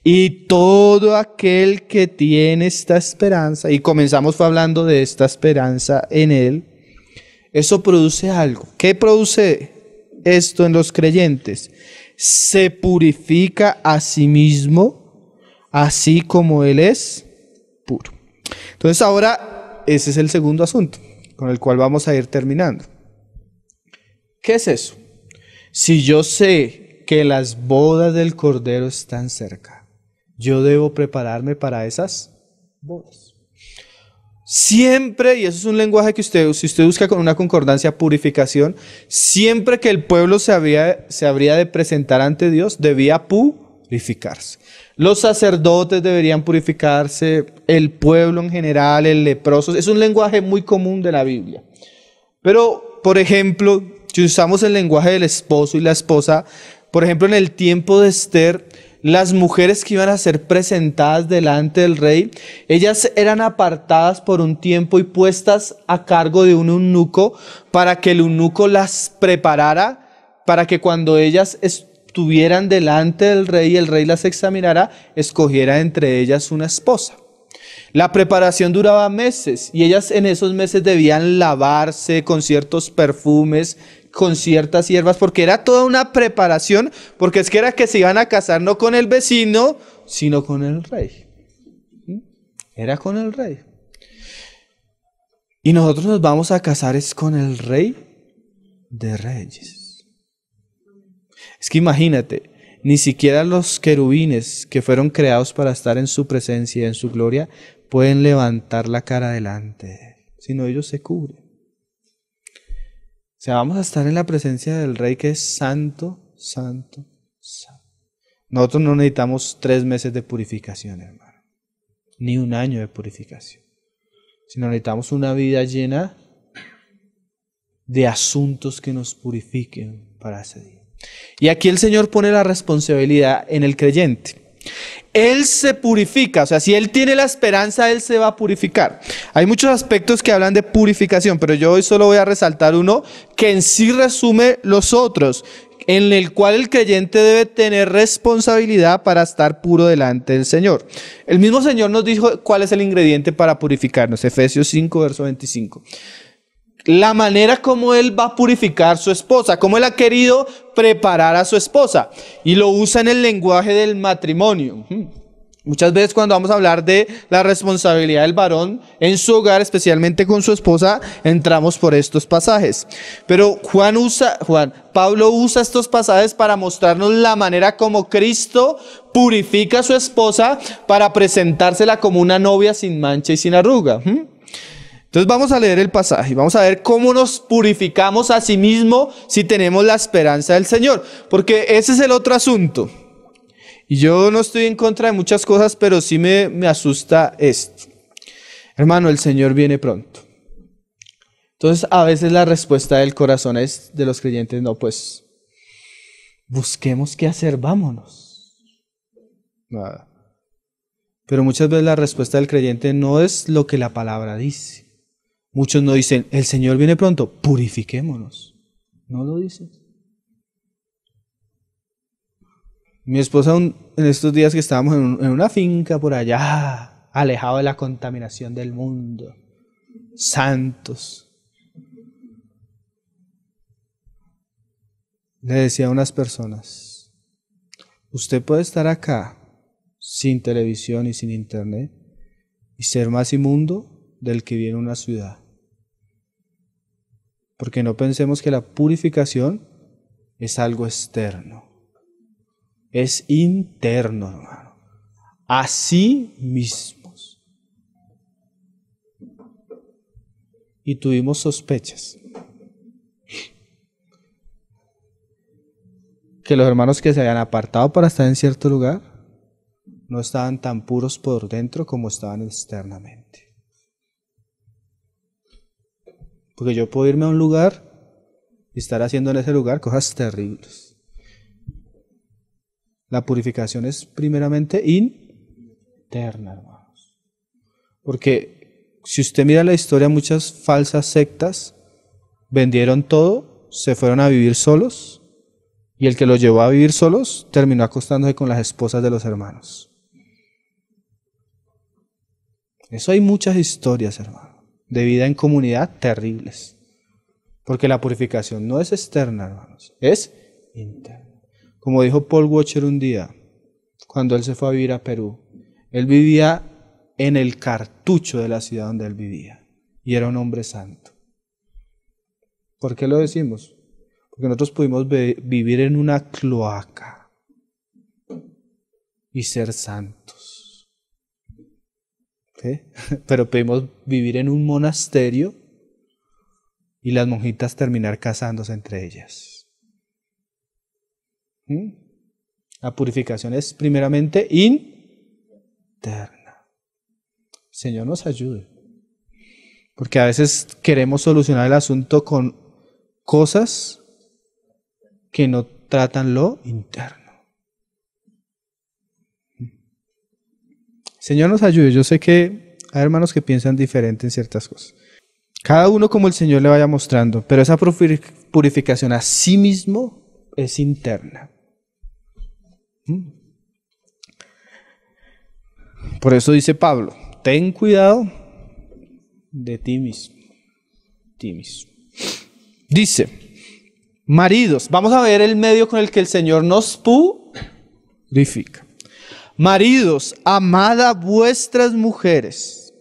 Y todo aquel que tiene esta esperanza, y comenzamos hablando de esta esperanza en Él, eso produce algo. ¿Qué produce esto en los creyentes? Se purifica a sí mismo, así como Él es puro. Entonces ahora, ese es el segundo asunto, con el cual vamos a ir terminando. ¿Qué es eso? Si yo sé que las bodas del Cordero están cerca, yo debo prepararme para esas bodas. Siempre, y eso es un lenguaje que si usted busca con una concordancia, purificación, siempre que el pueblo se habría de presentar ante Dios, debía purificarse. Los sacerdotes deberían purificarse, el pueblo en general, el leproso. Es un lenguaje muy común de la Biblia. Pero, por ejemplo, si usamos el lenguaje del esposo y la esposa, por ejemplo, en el tiempo de Esther, las mujeres que iban a ser presentadas delante del rey, ellas eran apartadas por un tiempo y puestas a cargo de un eunuco para que el eunuco las preparara, para que cuando ellas estuvieran delante del rey y el rey las examinara, escogiera entre ellas una esposa. La preparación duraba meses y ellas en esos meses debían lavarse con ciertos perfumes, con ciertas hierbas, porque era toda una preparación, porque es que era que se iban a casar no con el vecino, sino con el rey. Era con el rey. Y nosotros nos vamos a casar es con el Rey de Reyes. Es que imagínate, ni siquiera los querubines que fueron creados para estar en su presencia y en su gloria pueden levantar la cara delante de Él, sino ellos se cubren. O sea, vamos a estar en la presencia del Rey que es santo, santo, santo. Nosotros no necesitamos 3 meses de purificación, hermano, ni 1 año de purificación, sino necesitamos una vida llena de asuntos que nos purifiquen para ese día. Y aquí el Señor pone la responsabilidad en el creyente. Él se purifica, o sea, si él tiene la esperanza, él se va a purificar. Hay muchos aspectos que hablan de purificación, pero yo hoy solo voy a resaltar uno que en sí resume los otros, en el cual el creyente debe tener responsabilidad para estar puro delante del Señor. El mismo Señor nos dijo cuál es el ingrediente para purificarnos, Efesios 5, verso 25. La manera como Él va a purificar a su esposa, cómo Él ha querido preparar a su esposa. Y lo usa en el lenguaje del matrimonio. Muchas veces cuando vamos a hablar de la responsabilidad del varón en su hogar, especialmente con su esposa, entramos por estos pasajes. Pero Pablo usa estos pasajes para mostrarnos la manera como Cristo purifica a su esposa para presentársela como una novia sin mancha y sin arruga. Entonces vamos a leer el pasaje y vamos a ver cómo nos purificamos a sí mismo si tenemos la esperanza del Señor. Porque ese es el otro asunto. Y yo no estoy en contra de muchas cosas, pero sí me asusta esto. Hermano, el Señor viene pronto. Entonces a veces la respuesta del corazón es de los creyentes, no, pues busquemos qué hacer, vámonos. Nada. Pero muchas veces la respuesta del creyente no es lo que la palabra dice. Muchos no dicen, el Señor viene pronto, purifiquémonos. No lo dicen. Mi esposa en estos días que estábamos en una finca por allá, alejado de la contaminación del mundo, santos, le decía a unas personas, usted puede estar acá sin televisión y sin internet y ser más inmundo del que vive en una ciudad. Porque no pensemos que la purificación es algo externo. Es interno, hermano. A sí mismos. Y tuvimos sospechas. Que los hermanos que se habían apartado para estar en cierto lugar no estaban tan puros por dentro como estaban externamente. Porque yo puedo irme a un lugar y estar haciendo en ese lugar cosas terribles. La purificación es primeramente interna, hermanos. Porque si usted mira la historia, muchas falsas sectas vendieron todo, se fueron a vivir solos, y el que los llevó a vivir solos terminó acostándose con las esposas de los hermanos. Eso hay muchas historias, hermano, de vida en comunidad terribles. Porque la purificación no es externa, hermanos, es interna. Como dijo Paul Washer un día, cuando él se fue a vivir a Perú, él vivía en el cartucho de la ciudad donde él vivía, y era un hombre santo. ¿Por qué lo decimos? Porque nosotros pudimos vivir en una cloaca y ser santos. ¿Sí? Pero pudimos vivir en un monasterio y las monjitas terminar casándose entre ellas. La purificación es primeramente interna. Señor nos ayude. Porque a veces queremos solucionar el asunto con cosas que no tratan lo interno. Señor nos ayude. Yo sé que hay hermanos que piensan diferente en ciertas cosas. Cada uno como el Señor le vaya mostrando, pero esa purificación a sí mismo es interna. Por eso dice Pablo, ten cuidado de ti mismo. Dice, maridos, vamos a ver el medio con el que el Señor nos purifica. Maridos, amad a vuestras mujeres.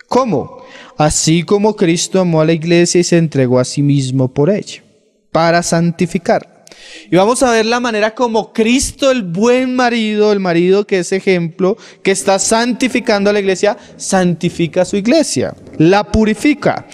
¿Cómo? Así como Cristo amó a la iglesia y se entregó a sí mismo por ella, para santificar. Y vamos a ver la manera como Cristo, el buen marido, el marido que es ejemplo, que está santificando a la iglesia, santifica a su iglesia, la purifica,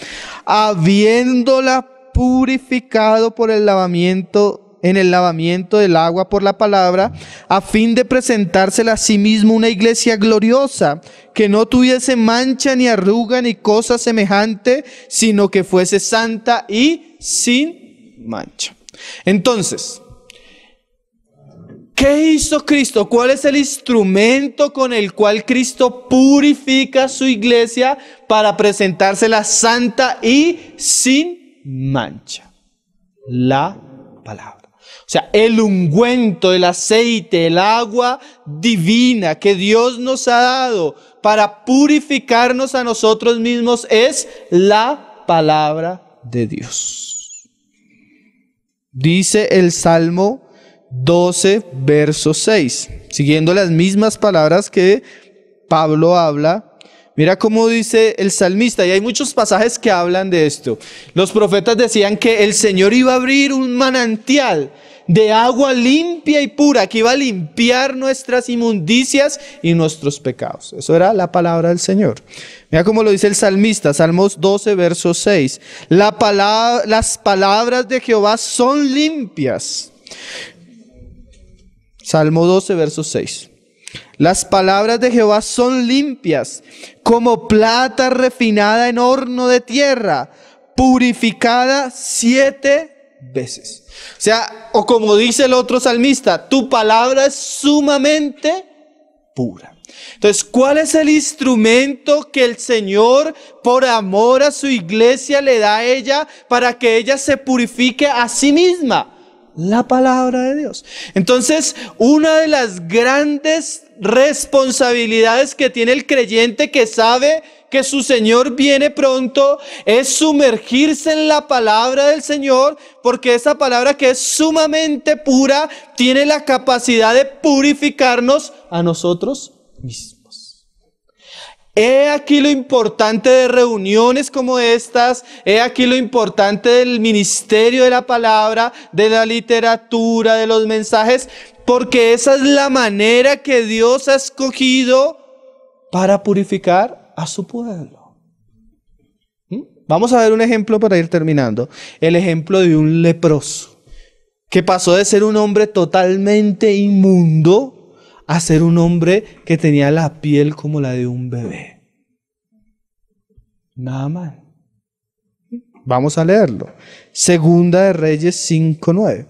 habiéndola purificado por el lavamiento, en el lavamiento del agua por la palabra, a fin de presentársela a sí mismo una iglesia gloriosa, que no tuviese mancha ni arruga ni cosa semejante, sino que fuese santa y sin mancha. Entonces, ¿qué hizo Cristo? ¿Cuál es el instrumento con el cual Cristo purifica a su iglesia para presentársela santa y sin mancha? La palabra. O sea, el ungüento, el aceite, el agua divina que Dios nos ha dado para purificarnos a nosotros mismos es la palabra de Dios. Dice el Salmo 12, verso 6, siguiendo las mismas palabras que Pablo habla. Mira cómo dice el salmista, y hay muchos pasajes que hablan de esto. Los profetas decían que el Señor iba a abrir un manantial de agua limpia y pura, que iba a limpiar nuestras inmundicias y nuestros pecados. Eso era la palabra del Señor. Mira cómo lo dice el salmista, Salmos 12, verso 6. Las palabras de Jehová son limpias. Salmo 12, verso 6. Las palabras de Jehová son limpias, como plata refinada en horno de tierra, purificada 7 veces. O sea, o como dice el otro salmista, tu palabra es sumamente pura. Entonces, ¿cuál es el instrumento que el Señor, por amor a su iglesia, le da a ella para que ella se purifique a sí misma? La palabra de Dios. Entonces, una de las grandes responsabilidades que tiene el creyente que sabe que su Señor viene pronto es sumergirse en la palabra del Señor, porque esa palabra que es sumamente pura tiene la capacidad de purificarnos a nosotros mismos. He aquí lo importante de reuniones como estas, he aquí lo importante del ministerio de la palabra, de la literatura, de los mensajes, porque esa es la manera que Dios ha escogido para purificar a su pueblo. Vamos a ver un ejemplo para ir terminando. El ejemplo de un leproso que pasó de ser un hombre totalmente inmundo a ser un hombre que tenía la piel como la de un bebé. Nada mal. Vamos a leerlo. Segunda de Reyes 5:9.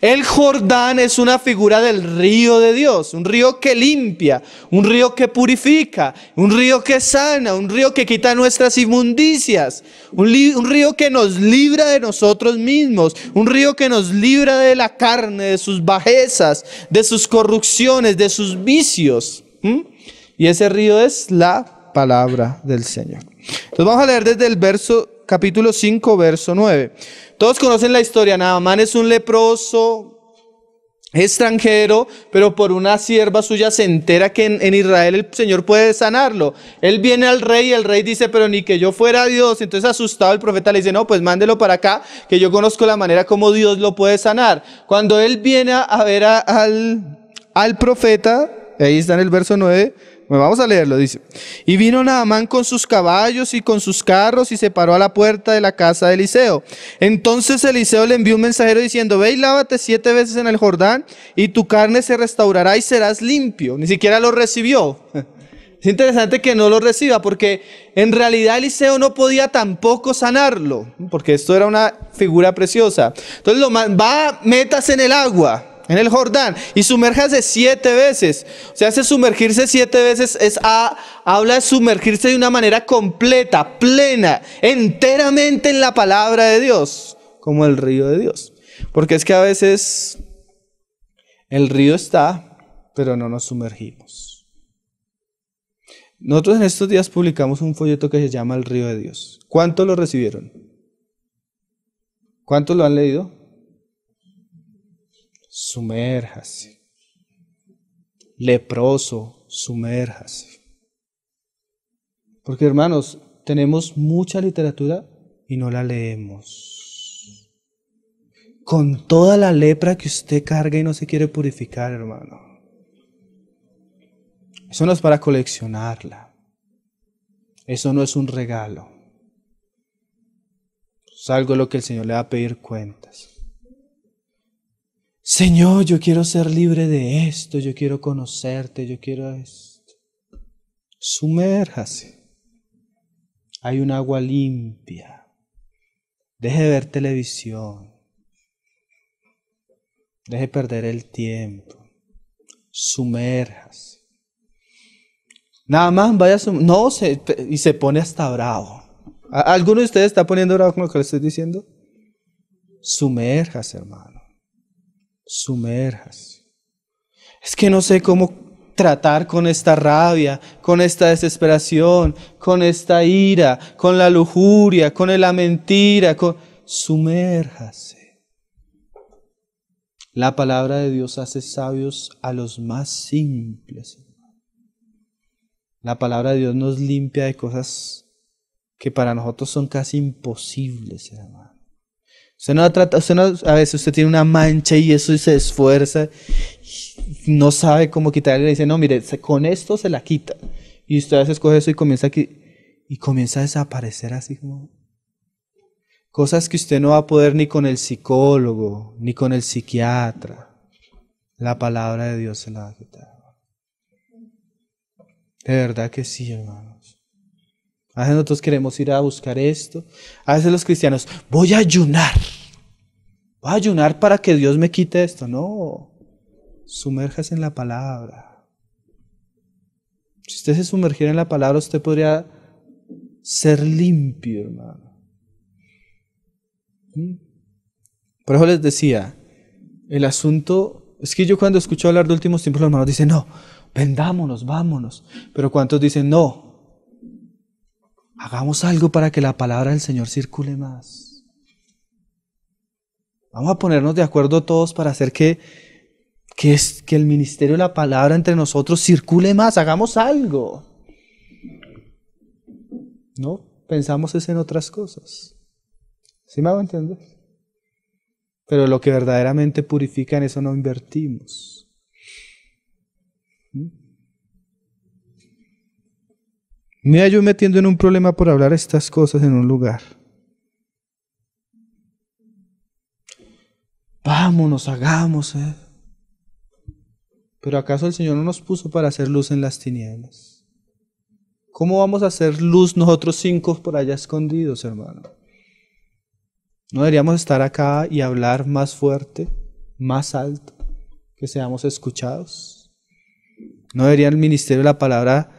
El Jordán es una figura del río de Dios, un río que limpia, un río que purifica, un río que sana, un río que quita nuestras inmundicias, un río que nos libra de nosotros mismos, un río que nos libra de la carne, de sus bajezas, de sus corrupciones, de sus vicios. Y ese río es la palabra del Señor. Entonces vamos a leer desde el capítulo 5, verso 9. Todos conocen la historia. Naamán es un leproso extranjero, pero por una sierva suya se entera que en Israel el Señor puede sanarlo. Él viene al rey y el rey dice, pero ni que yo fuera Dios. Entonces asustado el profeta le dice, no, pues mándelo para acá, que yo conozco la manera como Dios lo puede sanar. Cuando él viene a ver al profeta, ahí está en el verso 9, bueno, vamos a leerlo, dice. Y vino Naamán con sus caballos y con sus carros y se paró a la puerta de la casa de Eliseo. Entonces Eliseo le envió un mensajero diciendo, ve y lávate 7 veces en el Jordán y tu carne se restaurará y serás limpio. Ni siquiera lo recibió. Es interesante que no lo reciba porque en realidad Eliseo no podía tampoco sanarlo, porque esto era una figura preciosa. Entonces métase en el agua, en el Jordán, y sumérjase 7 veces. O sea, sumergirse 7 veces habla de sumergirse de una manera completa, plena, enteramente en la palabra de Dios, como el río de Dios. Porque es que a veces el río está, pero no nos sumergimos. Nosotros en estos días publicamos un folleto que se llama El Río de Dios. ¿Cuántos lo recibieron? ¿Cuántos lo han leído? Sumérjase. Leproso, sumérjase. Porque hermanos, tenemos mucha literatura y no la leemos. Con toda la lepra que usted carga y no se quiere purificar, hermano. Eso no es para coleccionarla. Eso no es un regalo. Es algo de lo que el Señor le va a pedir cuentas. Señor, yo quiero ser libre de esto, yo quiero conocerte, yo quiero esto. Sumérjase. Hay un agua limpia. Deje de ver televisión. Deje de perder el tiempo. Sumérjase. Nada más vaya y se pone hasta bravo. ¿Alguno de ustedes está poniendo bravo con lo que le estoy diciendo? Sumérjase, hermano. Sumérjase. Es que no sé cómo tratar con esta rabia, con esta desesperación, con esta ira, con la lujuria, con la mentira. Sumérjase. La palabra de Dios hace sabios a los más simples. La palabra de Dios nos limpia de cosas que para nosotros son casi imposibles, hermano. A veces usted tiene una mancha y eso se esfuerza y no sabe cómo quitarle. Le dice, no, mire, con esto se la quita. Y usted a veces coge eso y comienza a desaparecer así como... Cosas que usted no va a poder ni con el psicólogo, ni con el psiquiatra. La palabra de Dios se la va a quitar. De verdad que sí, hermanos. A veces nosotros queremos ir a buscar esto. A veces los cristianos, voy a ayunar. Voy a ayunar para que Dios me quite esto. No, sumérjase en la palabra. Si usted se sumergiera en la palabra, usted podría ser limpio, hermano. Por eso les decía, el asunto, es que yo cuando escucho hablar de últimos tiempos, los hermanos dicen, no, vendámonos, vámonos. Pero ¿cuántos dicen, no? Hagamos algo para que la palabra del Señor circule más. Vamos a ponernos de acuerdo todos para hacer que el ministerio de la palabra entre nosotros circule más. Hagamos algo. No, pensamos es en otras cosas. ¿Sí me hago entender? Pero lo que verdaderamente purifica, en eso no invertimos. Me hallo metiendo en un problema por hablar estas cosas en un lugar. Vámonos, hagamos. Pero ¿acaso el Señor no nos puso para hacer luz en las tinieblas? ¿Cómo vamos a hacer luz nosotros 5 por allá escondidos, hermano? No deberíamos estar acá y hablar más fuerte, más alto, que seamos escuchados. No debería el ministerio de la palabra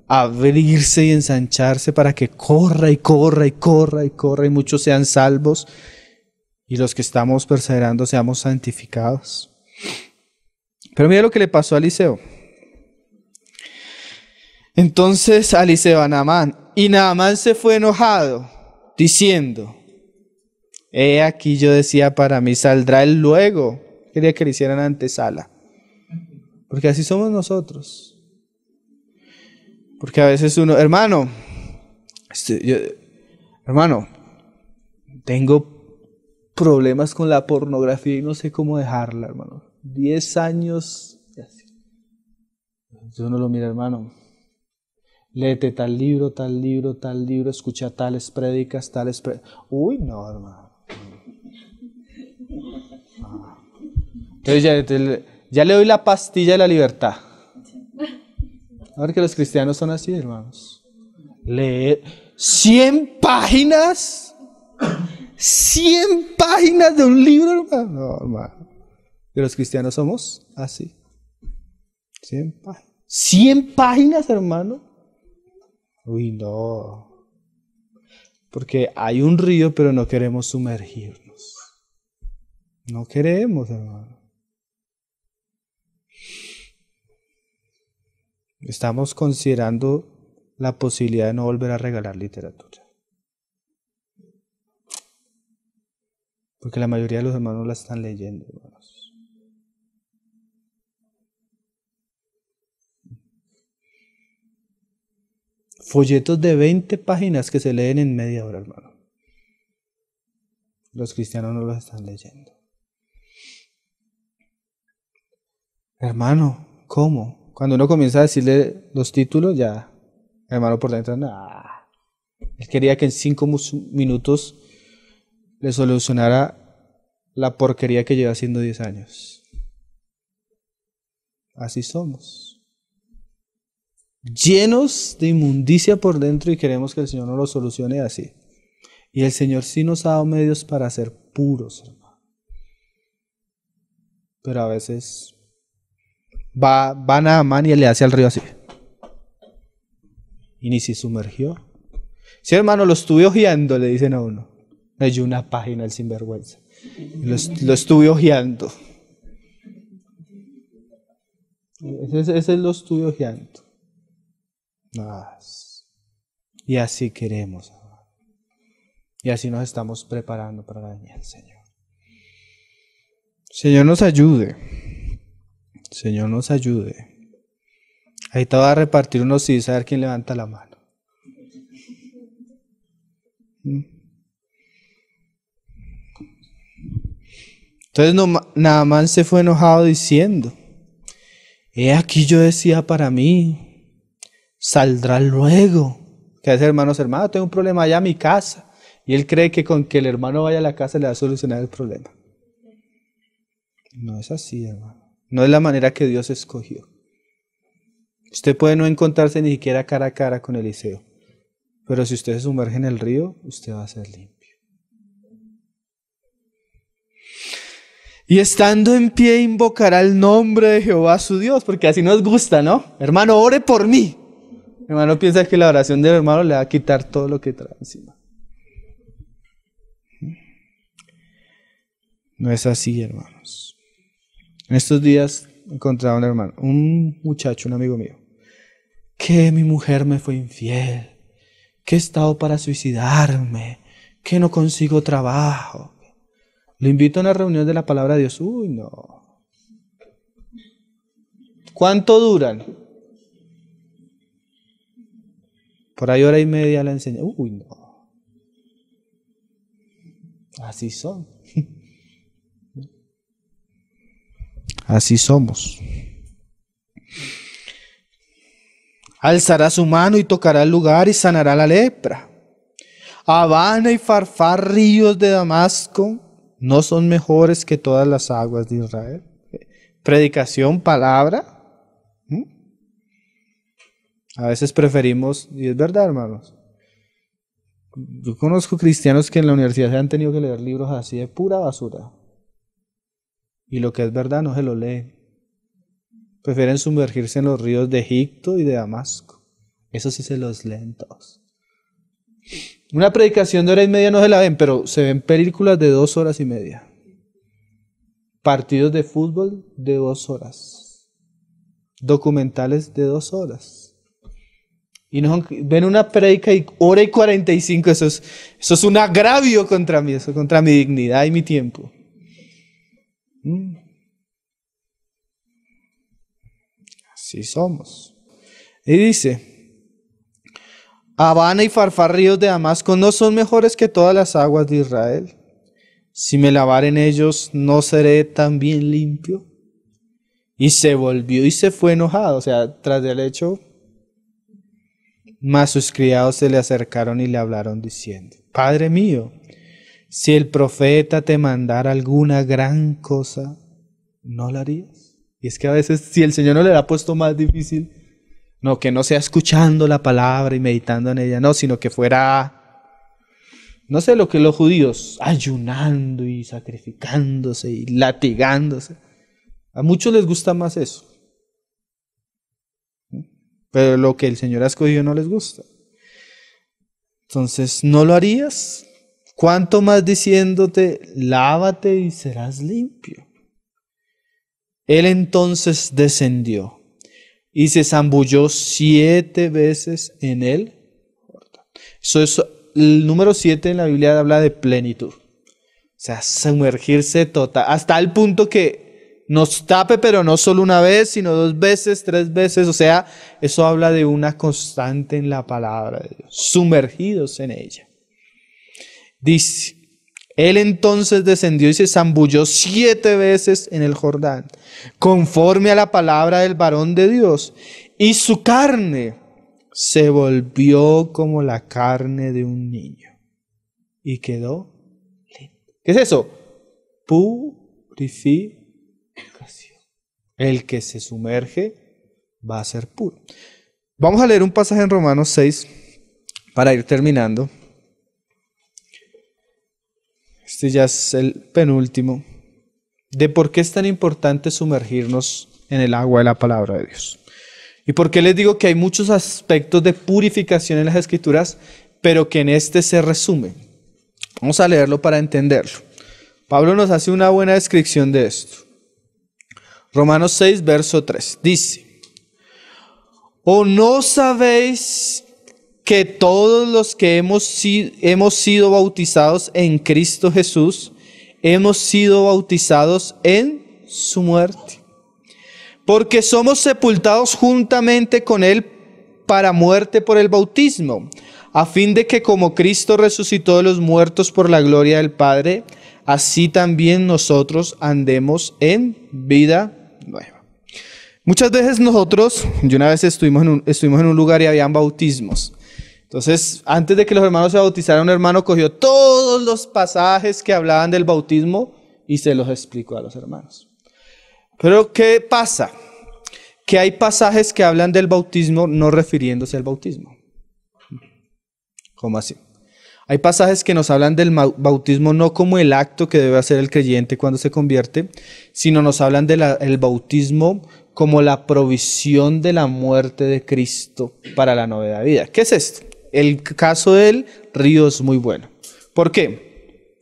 abrirse y ensancharse para que corra y corra y corra y corra y muchos sean salvos y los que estamos perseverando seamos santificados. Pero mira lo que le pasó a Eliseo. Entonces a Eliseo a Naamán, y Naamán se fue enojado, diciendo: he aquí yo decía para mí, saldrá él luego. Quería que le hicieran antesala. Porque así somos nosotros. Porque a veces uno, hermano, tengo problemas con la pornografía y no sé cómo dejarla, hermano. 10 años. Yo no lo mira, hermano. Léete tal libro, tal libro, tal libro, escucha tales prédicas, tales prédicas. Uy, no, hermano. Entonces ya le doy la pastilla de la libertad. A ver que los cristianos son así, hermanos. Leer 100 páginas. 100 páginas de un libro, hermano. No, hermano. Que los cristianos somos así. 100 páginas. 100 páginas, hermano. Uy, no. Porque hay un río, pero no queremos sumergirnos. No queremos, hermano. Estamos considerando la posibilidad de no volver a regalar literatura. Porque la mayoría de los hermanos la están leyendo, hermanos. Folletos de 20 páginas que se leen en media hora, hermano. Los cristianos no los están leyendo. Hermano, ¿cómo? Cuando uno comienza a decirle los títulos, ya, hermano, por dentro, nah. Él quería que en 5 minutos le solucionara la porquería que lleva haciendo 10 años. Así somos. Llenos de inmundicia por dentro y queremos que el Señor nos lo solucione así. Y el Señor sí nos ha dado medios para ser puros, hermano. Pero a veces va Naamán y le hace al río así. Y ni se sumergió. Sí, hermano, lo estuve ojeando, le dicen a uno. Leyó una página el sinvergüenza. Lo estuve ojeando. Ese lo estuve ojeando. Y así queremos, hermano. Y así nos estamos preparando para la venida del Señor. Señor nos ayude. Señor nos ayude. Ahí te va a repartir unos sí, a ver quién levanta la mano. Entonces Naamán se fue enojado diciendo: he aquí yo decía para mí, saldrá luego. ¿Qué hace, hermano, tengo un problema allá en mi casa. Y él cree que con que el hermano vaya a la casa le va a solucionar el problema. No es así, hermano. No es la manera que Dios escogió. Usted puede no encontrarse ni siquiera cara a cara con Eliseo, pero si usted se sumerge en el río, usted va a ser limpio. Y estando en pie invocará el nombre de Jehová su Dios, porque así nos gusta, ¿no? Hermano, ore por mí. Hermano, piensa que la oración del hermano le va a quitar todo lo que trae encima. No es así, hermanos. En estos días encontraba un muchacho, un amigo mío, que mi mujer me fue infiel, que he estado para suicidarme, que no consigo trabajo. Lo invito a una reunión de la palabra de Dios. Uy, no. ¿Cuánto duran? Por ahí 1:30 la enseña. Uy, no. Así son. Así somos. Alzará su mano y tocará el lugar y sanará la lepra. Habana y Farfar, ríos de Damasco, no son mejores que todas las aguas de Israel. Predicación, palabra. A veces preferimos, y es verdad, hermanos, Yo conozco cristianos que en la universidad se han tenido que leer libros así de pura basura. Y lo que es verdad no se lo leen. Prefieren sumergirse en los ríos de Egipto y de Damasco. Eso sí se los leen todos. Una predicación de 1 hora y media no se la ven, pero se ven películas de 2 horas y media. Partidos de fútbol de 2 horas. Documentales de 2 horas. Y no, ven una predica y 1 hora y 45. Eso es un agravio contra mí, eso contra mi dignidad y mi tiempo. Así somos. Y dice: Habana y Farfar, ríos de Damasco, ¿no son mejores que todas las aguas de Israel? Si me lavare en ellos, ¿no seré también limpio? Y se volvió y se fue enojado, o sea, tras del hecho. Mas sus criados se le acercaron y le hablaron diciendo: Padre mío, si el profeta te mandara alguna gran cosa, ¿no la harías? Y es que a veces, si el Señor no le ha puesto más difícil, no, que no sea escuchando la palabra y meditando en ella, no, sino que fuera, no sé, lo que los judíos, ayunando y sacrificándose y latigándose. A muchos les gusta más eso. Pero lo que el Señor ha escogido no les gusta. Entonces, ¿no lo harías? ¿Cuánto más diciéndote, lávate y serás limpio? Él entonces descendió y se zambulló 7 veces en él. Eso es, el número 7 en la Biblia habla de plenitud. O sea, sumergirse total, hasta el punto que nos tape, pero no solo una vez, sino 2 veces, 3 veces. O sea, eso habla de una constante en la palabra de Dios, sumergidos en ella. Dice: Él entonces descendió y se zambulló 7 veces en el Jordán, conforme a la palabra del varón de Dios, y su carne se volvió como la carne de un niño, y quedó limpio. ¿Qué es eso? Purificación. El que se sumerge va a ser puro. Vamos a leer un pasaje en Romanos 6 para ir terminando. Este ya es el penúltimo, de por qué es tan importante sumergirnos en el agua de la palabra de Dios. Y por qué les digo que hay muchos aspectos de purificación en las Escrituras, pero que en este se resume. Vamos a leerlo para entenderlo. Pablo nos hace una buena descripción de esto. Romanos 6, verso 3, dice: ¿O no sabéis que todos los que hemos sido bautizados en Cristo Jesús, hemos sido bautizados en su muerte? Porque somos sepultados juntamente con Él para muerte por el bautismo, a fin de que como Cristo resucitó de los muertos por la gloria del Padre, así también nosotros andemos en vida nueva. Muchas veces nosotros, yo una vez estuvimos en un lugar y habían bautismos. Entonces, antes de que los hermanos se bautizaran, un hermano cogió todos los pasajes que hablaban del bautismo y se los explicó a los hermanos. Pero, ¿qué pasa? Que hay pasajes que hablan del bautismo no refiriéndose al bautismo. ¿Cómo así? Hay pasajes que nos hablan del bautismo no como el acto que debe hacer el creyente cuando se convierte, sino nos hablan del bautismo como la provisión de la muerte de Cristo para la novedad de vida. ¿Qué es esto? El caso del río es muy bueno. ¿Por qué?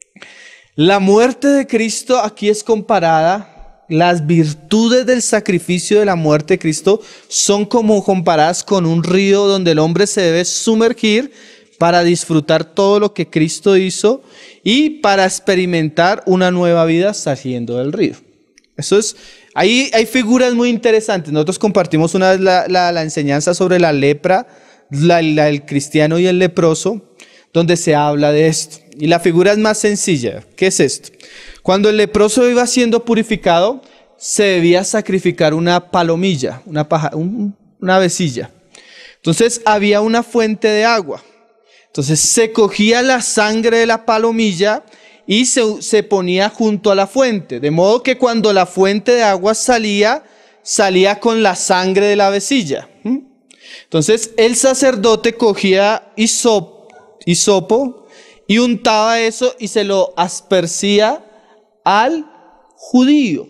La muerte de Cristo aquí es comparada, las virtudes del sacrificio de la muerte de Cristo son como comparadas con un río donde el hombre se debe sumergir para disfrutar todo lo que Cristo hizo y para experimentar una nueva vida saliendo del río. Eso es, ahí hay figuras muy interesantes. Nosotros compartimos una vez la enseñanza sobre la lepra, el cristiano y el leproso, donde se habla de esto. Y la figura es más sencilla. ¿Qué es esto? Cuando el leproso iba siendo purificado, se debía sacrificar una palomilla, una avecilla. Entonces había una fuente de agua. Entonces se cogía la sangre de la palomilla y se ponía junto a la fuente. De modo que cuando la fuente de agua salía con la sangre de la avecilla. Entonces el sacerdote cogía hisopo, hisopo y untaba eso y se lo aspercía al judío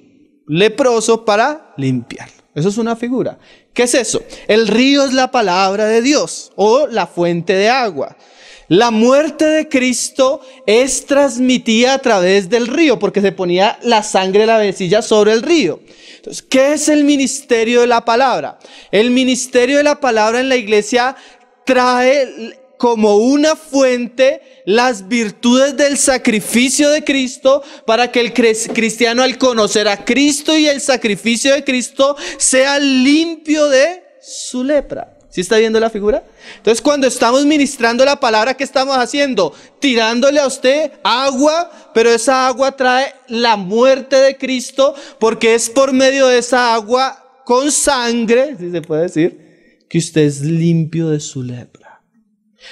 leproso para limpiarlo. Eso es una figura. ¿Qué es eso? El río es la palabra de Dios o la fuente de agua. La muerte de Cristo es transmitida a través del río porque se ponía la sangre de la vecilla sobre el río. Entonces, ¿qué es el ministerio de la palabra? El ministerio de la palabra en la iglesia trae como una fuente las virtudes del sacrificio de Cristo para que el cristiano, al conocer a Cristo y el sacrificio de Cristo, sea limpio de su lepra. ¿Sí está viendo la figura? Entonces, cuando estamos ministrando la palabra, ¿qué estamos haciendo? Tirándole a usted agua, pero esa agua trae la muerte de Cristo, porque es por medio de esa agua con sangre, si se puede decir, que usted es limpio de su lepra.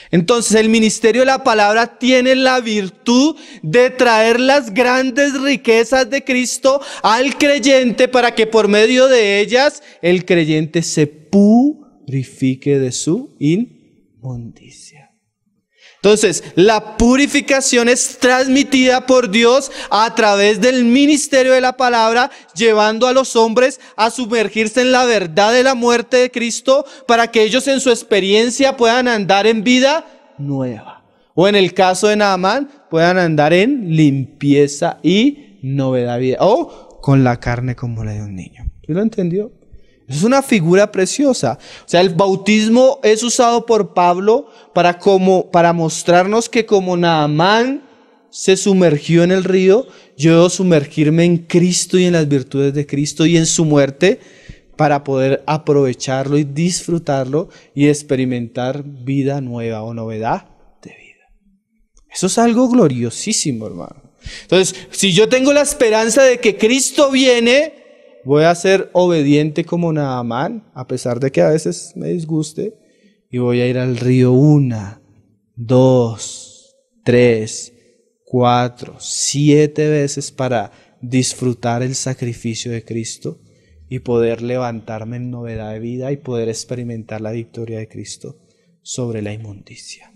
Entonces, el ministerio de la palabra tiene la virtud de traer las grandes riquezas de Cristo al creyente para que por medio de ellas el creyente se purifique de su inmundicia. Entonces, la purificación es transmitida por Dios a través del ministerio de la palabra, llevando a los hombres a sumergirse en la verdad de la muerte de Cristo para que ellos en su experiencia puedan andar en vida nueva. O en el caso de Naamán, puedan andar en limpieza y novedad de vida. O con la carne como la de un niño. ¿Sí lo entendió? Es una figura preciosa. O sea, el bautismo es usado por Pablo para mostrarnos que como Naamán se sumergió en el río, yo debo sumergirme en Cristo y en las virtudes de Cristo y en su muerte para poder aprovecharlo y disfrutarlo y experimentar vida nueva o novedad de vida. Eso es algo gloriosísimo, hermano. Entonces, si yo tengo la esperanza de que Cristo viene, voy a ser obediente como Naamán, a pesar de que a veces me disguste, y voy a ir al río 1, 2, 3, 4, 7 veces para disfrutar el sacrificio de Cristo y poder levantarme en novedad de vida y poder experimentar la victoria de Cristo sobre la inmundicia.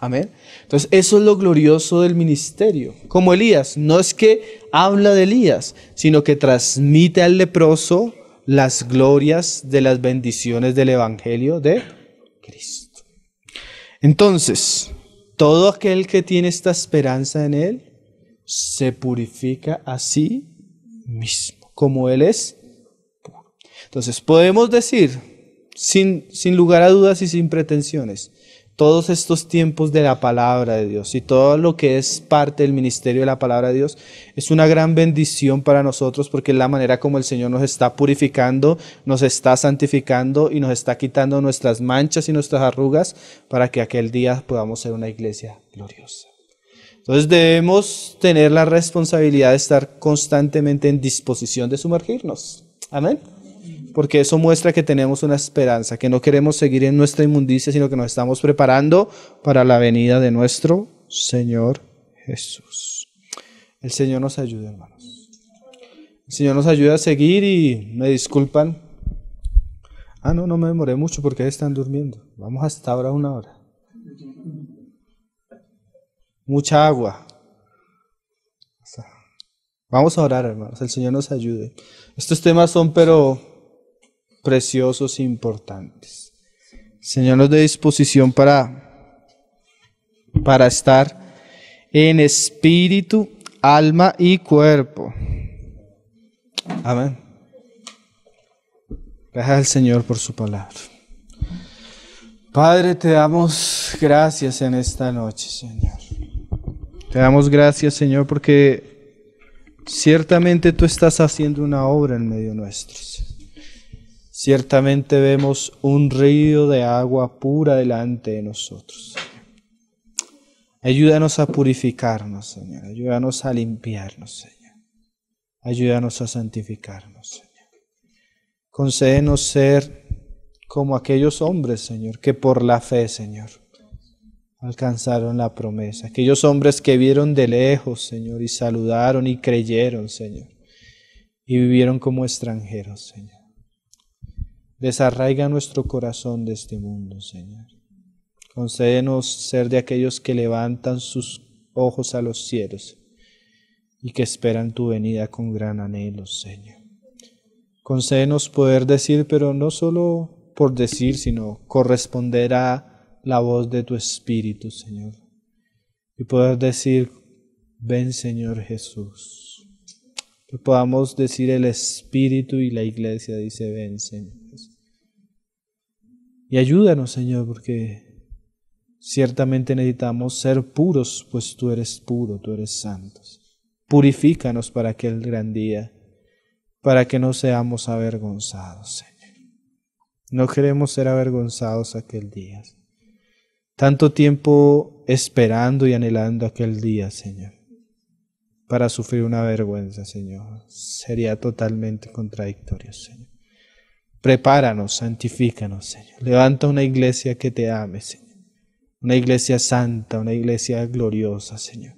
Amén. Entonces, eso es lo glorioso del ministerio. Como Elías, no es que habla de Elías, sino que transmite al leproso las glorias de las bendiciones del evangelio de Cristo. Entonces, todo aquel que tiene esta esperanza en él se purifica a sí mismo, como él es puro. Entonces, podemos decir, sin lugar a dudas y sin pretensiones, todos estos tiempos de la palabra de Dios y todo lo que es parte del ministerio de la palabra de Dios es una gran bendición para nosotros porque es la manera como el Señor nos está purificando, nos está santificando y nos está quitando nuestras manchas y nuestras arrugas para que aquel día podamos ser una iglesia gloriosa. Entonces debemos tener la responsabilidad de estar constantemente en disposición de sumergirnos. Amén. Porque eso muestra que tenemos una esperanza, que no queremos seguir en nuestra inmundicia, sino que nos estamos preparando para la venida de nuestro Señor Jesús. El Señor nos ayude, hermanos. El Señor nos ayuda a seguir y me disculpan. No me demoré mucho porque están durmiendo. Vamos hasta ahora 1 hora. Mucha agua. Vamos a orar, hermanos. El Señor nos ayude. Estos temas son, preciosos e importantes. Señor nos dé disposición para estar en espíritu, alma y cuerpo. Amén. Gracias al Señor por su palabra. Padre, te damos gracias en esta noche, Señor. Te damos gracias, Señor, porque ciertamente tú estás haciendo una obra en medio nuestro, Señor. Ciertamente vemos un río de agua pura delante de nosotros, Señor. Ayúdanos a purificarnos, Señor. Ayúdanos a limpiarnos, Señor. Ayúdanos a santificarnos, Señor. Concédenos ser como aquellos hombres, Señor, que por la fe, Señor, alcanzaron la promesa. Aquellos hombres que vieron de lejos, Señor, y saludaron y creyeron, Señor, y vivieron como extranjeros, Señor. Desarraiga nuestro corazón de este mundo, Señor. Concédenos ser de aquellos que levantan sus ojos a los cielos y que esperan tu venida con gran anhelo, Señor. Concédenos poder decir, pero no solo por decir, sino corresponder a la voz de tu Espíritu, Señor. Y poder decir, ven, Señor Jesús. Que podamos decir el Espíritu y la Iglesia dice, ven, Señor Jesús. Y ayúdanos, Señor, porque ciertamente necesitamos ser puros, pues tú eres puro, tú eres santo. Purifícanos para aquel gran día, para que no seamos avergonzados, Señor. No queremos ser avergonzados aquel día. Tanto tiempo esperando y anhelando aquel día, Señor, para sufrir una vergüenza, Señor. Sería totalmente contradictorio, Señor. Prepáranos, santifícanos, Señor. Levanta una iglesia que te ame, Señor. Una iglesia santa, una iglesia gloriosa, Señor.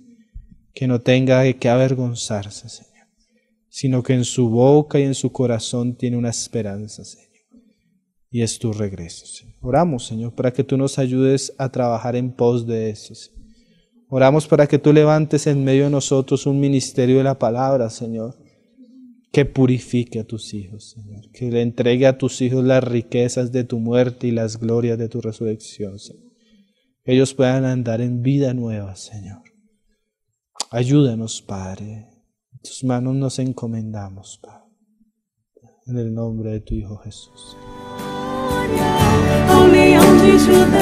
Que no tenga que avergonzarse, Señor, sino que en su boca y en su corazón tiene una esperanza, Señor. Y es tu regreso, Señor. Oramos, Señor, para que tú nos ayudes a trabajar en pos de eso, Señor. Oramos para que tú levantes en medio de nosotros un ministerio de la palabra, Señor, que purifique a tus hijos, Señor, que le entregue a tus hijos las riquezas de tu muerte y las glorias de tu resurrección, Señor. Que ellos puedan andar en vida nueva, Señor. Ayúdanos, Padre. En tus manos nos encomendamos, Padre. En el nombre de tu Hijo Jesús. Ao leão de Judá.